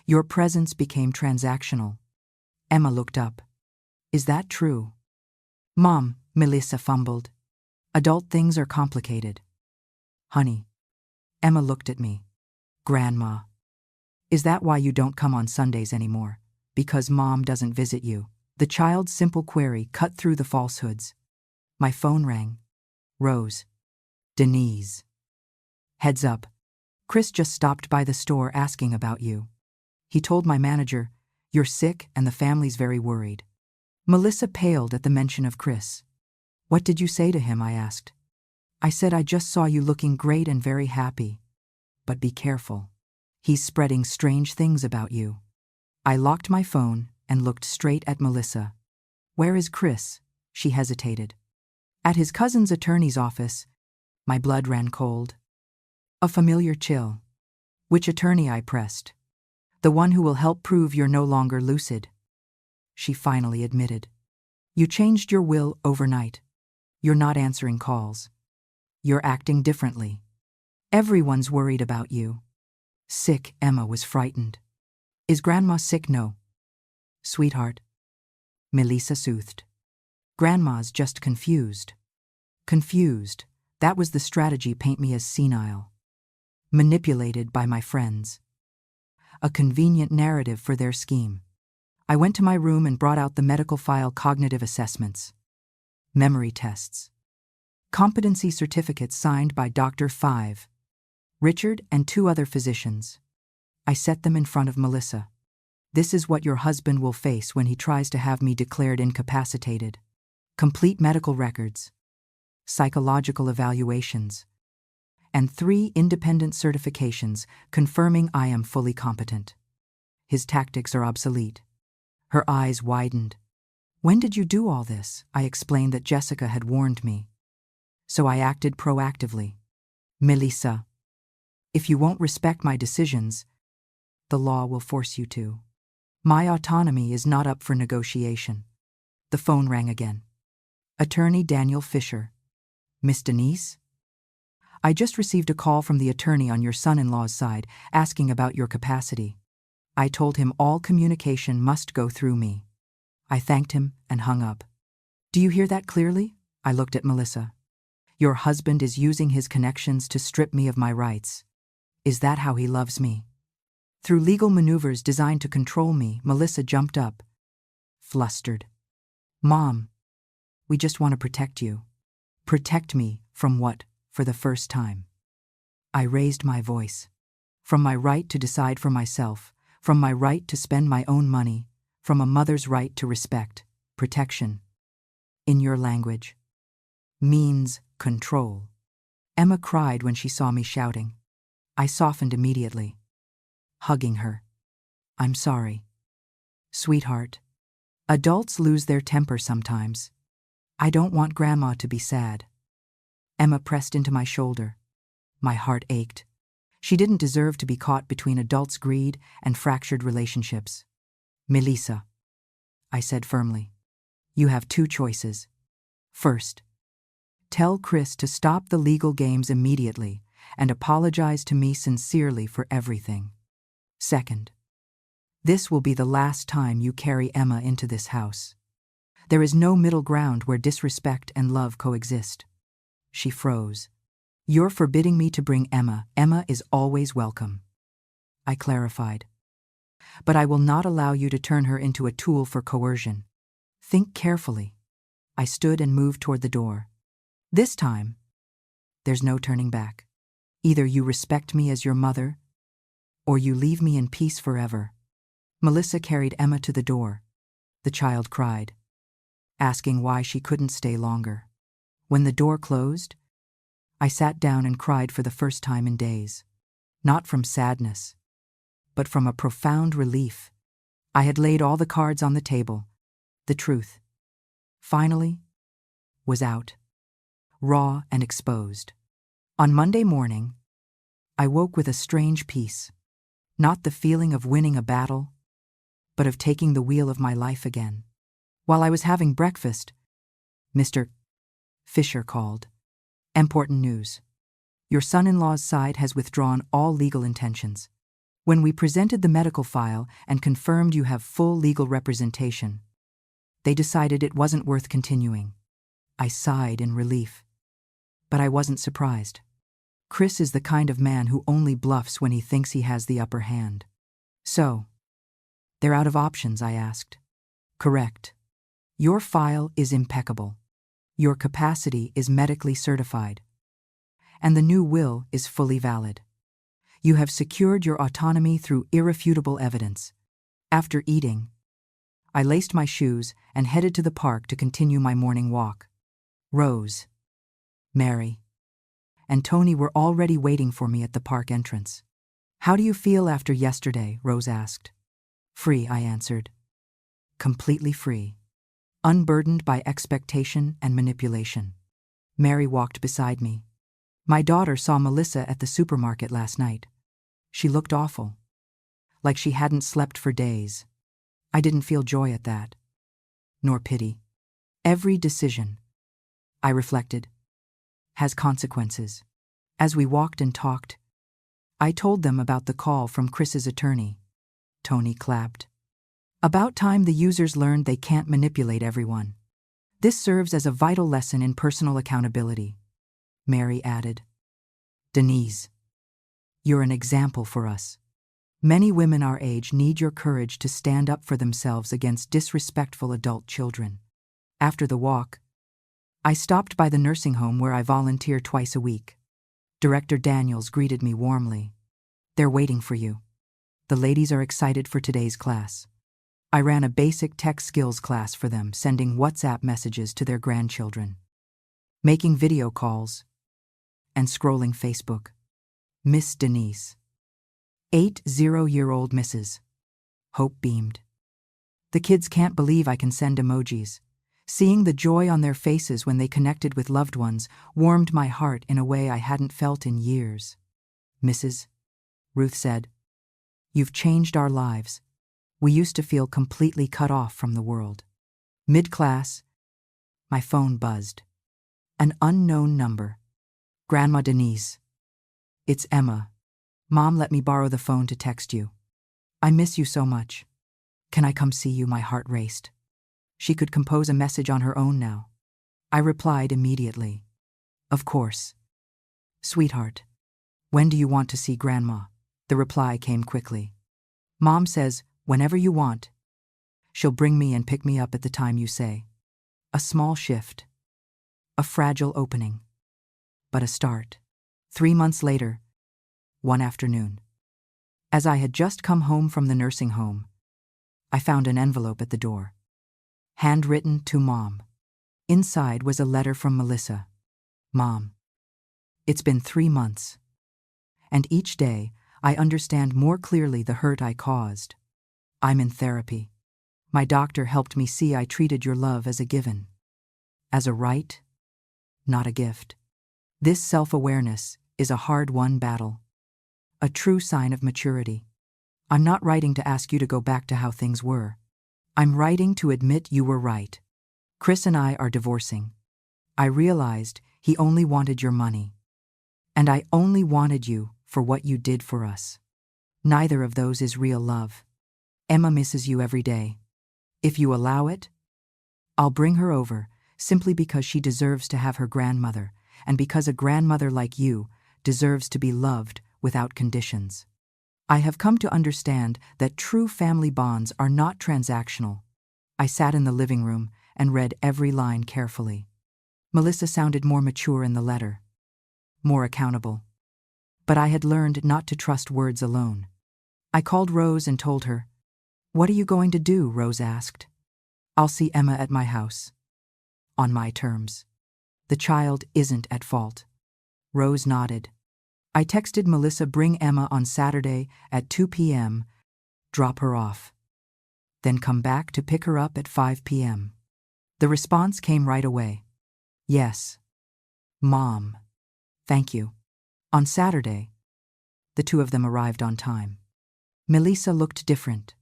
Your presence became transactional. Emma looked up. Is that true? Mom, Melissa fumbled. Adult things are complicated. Honey. Emma looked at me. Grandma. Is that why you don't come on Sundays anymore? Because Mom doesn't visit you? The child's simple query cut through the falsehoods. My phone rang. Rose. Denise. Heads up. Chris just stopped by the store asking about you. He told my manager, you're sick and the family's very worried. Melissa paled at the mention of Chris. What did you say to him? I asked. I said I just saw you looking great and very happy. But be careful. He's spreading strange things about you. I locked my phone and looked straight at Melissa. Where is Chris? She hesitated. At his cousin's attorney's office. My blood ran cold. A familiar chill. Which attorney? I pressed. The one who will help prove you're no longer lucid. She finally admitted. You changed your will overnight. You're not answering calls. You're acting differently. Everyone's worried about you. Sick, Emma was frightened. Is Grandma sick? No. Sweetheart. Melissa soothed. Grandma's just confused. Confused. That was the strategy. Paint me as senile. Manipulated by my friends. A convenient narrative for their scheme. I went to my room and brought out the medical file. Cognitive assessments. Memory tests. Competency certificates signed by Dr. 5, Richard and 2 other physicians. I set them in front of Melissa. This is what your husband will face when he tries to have me declared incapacitated. Complete medical records, psychological evaluations, and 3 independent certifications confirming I am fully competent. His tactics are obsolete. Her eyes widened. When did you do all this? I explained that Jessica had warned me. So I acted proactively. Melissa, if you won't respect my decisions, the law will force you to. My autonomy is not up for negotiation. The phone rang again. Attorney Daniel Fisher. Miss Denise? I just received a call from the attorney on your son-in-law's side asking about your capacity. I told him all communication must go through me. I thanked him and hung up. Do you hear that clearly? I looked at Melissa. Your husband is using his connections to strip me of my rights. Is that how he loves me? Through legal maneuvers designed to control me, Melissa jumped up, flustered. Mom, we just want to protect you. Protect me from what, for the first time? I raised my voice. From my right to decide for myself, from my right to spend my own money, from a mother's right to respect, protection. In your language. Means control. Emma cried when she saw me shouting. I softened immediately. Hugging her. I'm sorry. Sweetheart. Adults lose their temper sometimes. I don't want Grandma to be sad. Emma pressed into my shoulder. My heart ached. She didn't deserve to be caught between adults' greed and fractured relationships. Melissa, I said firmly, you have 2 choices. First, tell Chris to stop the legal games immediately and apologize to me sincerely for everything. Second, this will be the last time you carry Emma into this house. There is no middle ground where disrespect and love coexist. She froze. You're forbidding me to bring Emma. Emma is always welcome. I clarified. But I will not allow you to turn her into a tool for coercion. Think carefully. I stood and moved toward the door. This time, there's no turning back. Either you respect me as your mother, or you leave me in peace forever. Melissa carried Emma to the door. The child cried, asking why she couldn't stay longer. When the door closed, I sat down and cried for the first time in days. Not from sadness, but from a profound relief. I had laid all the cards on the table. The truth, finally, was out, raw and exposed. On Monday morning, I woke with a strange peace. Not the feeling of winning a battle, but of taking the wheel of my life again. While I was having breakfast, Mr. Fisher called. Important news. Your son-in-law's side has withdrawn all legal intentions. When we presented the medical file and confirmed you have full legal representation, they decided it wasn't worth continuing. I sighed in relief. But I wasn't surprised. Chris is the kind of man who only bluffs when he thinks he has the upper hand. So, they're out of options, I asked. Correct. Your file is impeccable. Your capacity is medically certified. And the new will is fully valid. You have secured your autonomy through irrefutable evidence. After eating, I laced my shoes and headed to the park to continue my morning walk. Rose, Mary, and Tony were already waiting for me at the park entrance. How do you feel after yesterday? Rose asked. Free, I answered. Completely free. Unburdened by expectation and manipulation. Mary walked beside me. My daughter saw Melissa at the supermarket last night. She looked awful. Like she hadn't slept for days. I didn't feel joy at that. Nor pity. Every decision, I reflected, has consequences. As we walked and talked, I told them about the call from Chris's attorney. Tony clapped. About time the users learned they can't manipulate everyone. This serves as a vital lesson in personal accountability. Mary added. Denise, you're an example for us. Many women our age need your courage to stand up for themselves against disrespectful adult children. After the walk, I stopped by the nursing home where I volunteer twice a week. Director Daniels greeted me warmly. They're waiting for you. The ladies are excited for today's class. I ran a basic tech skills class for them, sending WhatsApp messages to their grandchildren, making video calls, and scrolling Facebook. Miss Denise. 80-year-old Mrs. Hope beamed. The kids can't believe I can send emojis. Seeing the joy on their faces when they connected with loved ones warmed my heart in a way I hadn't felt in years. Mrs. Ruth said, "You've changed our lives. We used to feel completely cut off from the world." Mid-class, my phone buzzed. An unknown number. Grandma Denise. "It's Emma. Mom let me borrow the phone to text you. I miss you so much. Can I come see you?" My heart raced. She could compose a message on her own now. I replied immediately. "Of course. Sweetheart, when do you want to see Grandma?" The reply came quickly. "Mom says, whenever you want. She'll bring me and pick me up at the time you say." A small shift. A fragile opening. But a start. 3 months later, one afternoon, as I had just come home from the nursing home, I found an envelope at the door. Handwritten to Mom. Inside was a letter from Melissa. "Mom, it's been 3 months. And each day, I understand more clearly the hurt I caused. I'm in therapy. My doctor helped me see I treated your love as a given. As a right, not a gift. This self-awareness is a hard-won battle. A true sign of maturity. I'm not writing to ask you to go back to how things were. I'm writing to admit you were right. Chris and I are divorcing. I realized he only wanted your money. And I only wanted you for what you did for us. Neither of those is real love. Emma misses you every day. If you allow it, I'll bring her over, simply because she deserves to have her grandmother, and because a grandmother like you deserves to be loved without conditions. I have come to understand that true family bonds are not transactional." I sat in the living room and read every line carefully. Melissa sounded more mature in the letter, more accountable. But I had learned not to trust words alone. I called Rose and told her. "What are you going to do?" Rose asked. "I'll see Emma at my house. On my terms. The child isn't at fault." Rose nodded. I texted Melissa, "Bring Emma on Saturday at 2 p.m. Drop her off. Then come back to pick her up at 5 p.m. The response came right away. "Yes. Mom. Thank you." On Saturday, the two of them arrived on time. Melissa looked different.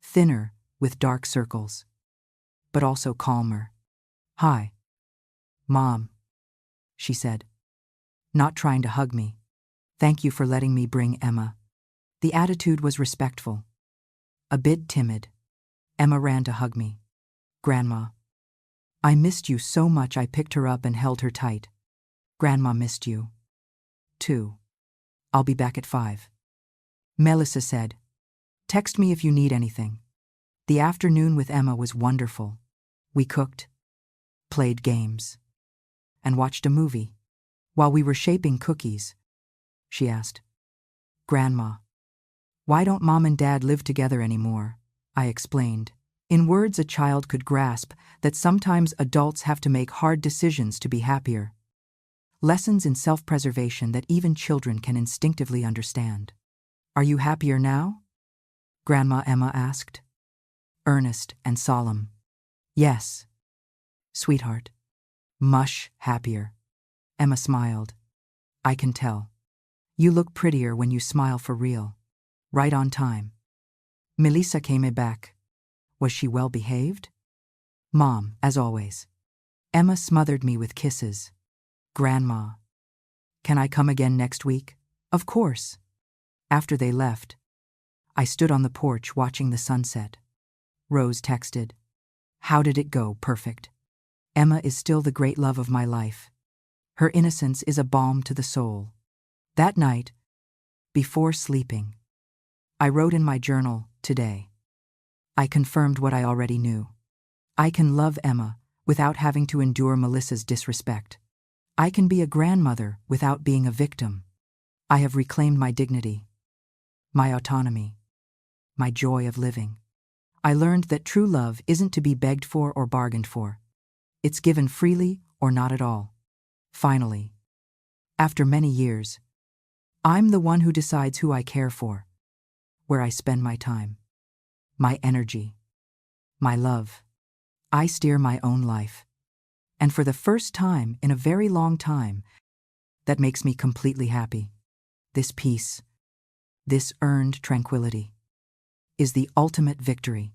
Thinner, with dark circles. But also calmer. "Hi. Mom," she said, not trying to hug me. "Thank you for letting me bring Emma." The attitude was respectful. A bit timid. Emma ran to hug me. "Grandma. I missed you so much." I picked her up and held her tight. "Grandma missed you, too. I'll be back at 5. Melissa said, "Text me if you need anything." The afternoon with Emma was wonderful. We cooked, played games, and watched a movie. While we were shaping cookies, she asked, "Grandma, why don't Mom and Dad live together anymore?" I explained, in words a child could grasp, that sometimes adults have to make hard decisions to be happier. Lessons in self-preservation that even children can instinctively understand. "Are you happier now?" Grandma Emma asked, earnest and solemn. "Yes, sweetheart. Much happier." Emma smiled. "I can tell. You look prettier when you smile for real. Right on time." Melissa came back. Was she well behaved? "Mom, as always." Emma smothered me with kisses. "Grandma, can I come again next week?" "Of course." After they left, I stood on the porch watching the sunset. Rose texted, "How did it go?" "Perfect. Emma is still the great love of my life. Her innocence is a balm to the soul." That night, before sleeping, I wrote in my journal, "Today." I confirmed what I already knew. I can love Emma without having to endure Melissa's disrespect. I can be a grandmother without being a victim. I have reclaimed my dignity, my autonomy. my joy of living. I learned that true love isn't to be begged for or bargained for. It's given freely or not at all. Finally, after many years, I'm the one who decides who I care for, where I spend my time, my energy, my love. I steer my own life. And for the first time in a very long time, that makes me completely happy. This peace, this earned tranquility, is the ultimate victory.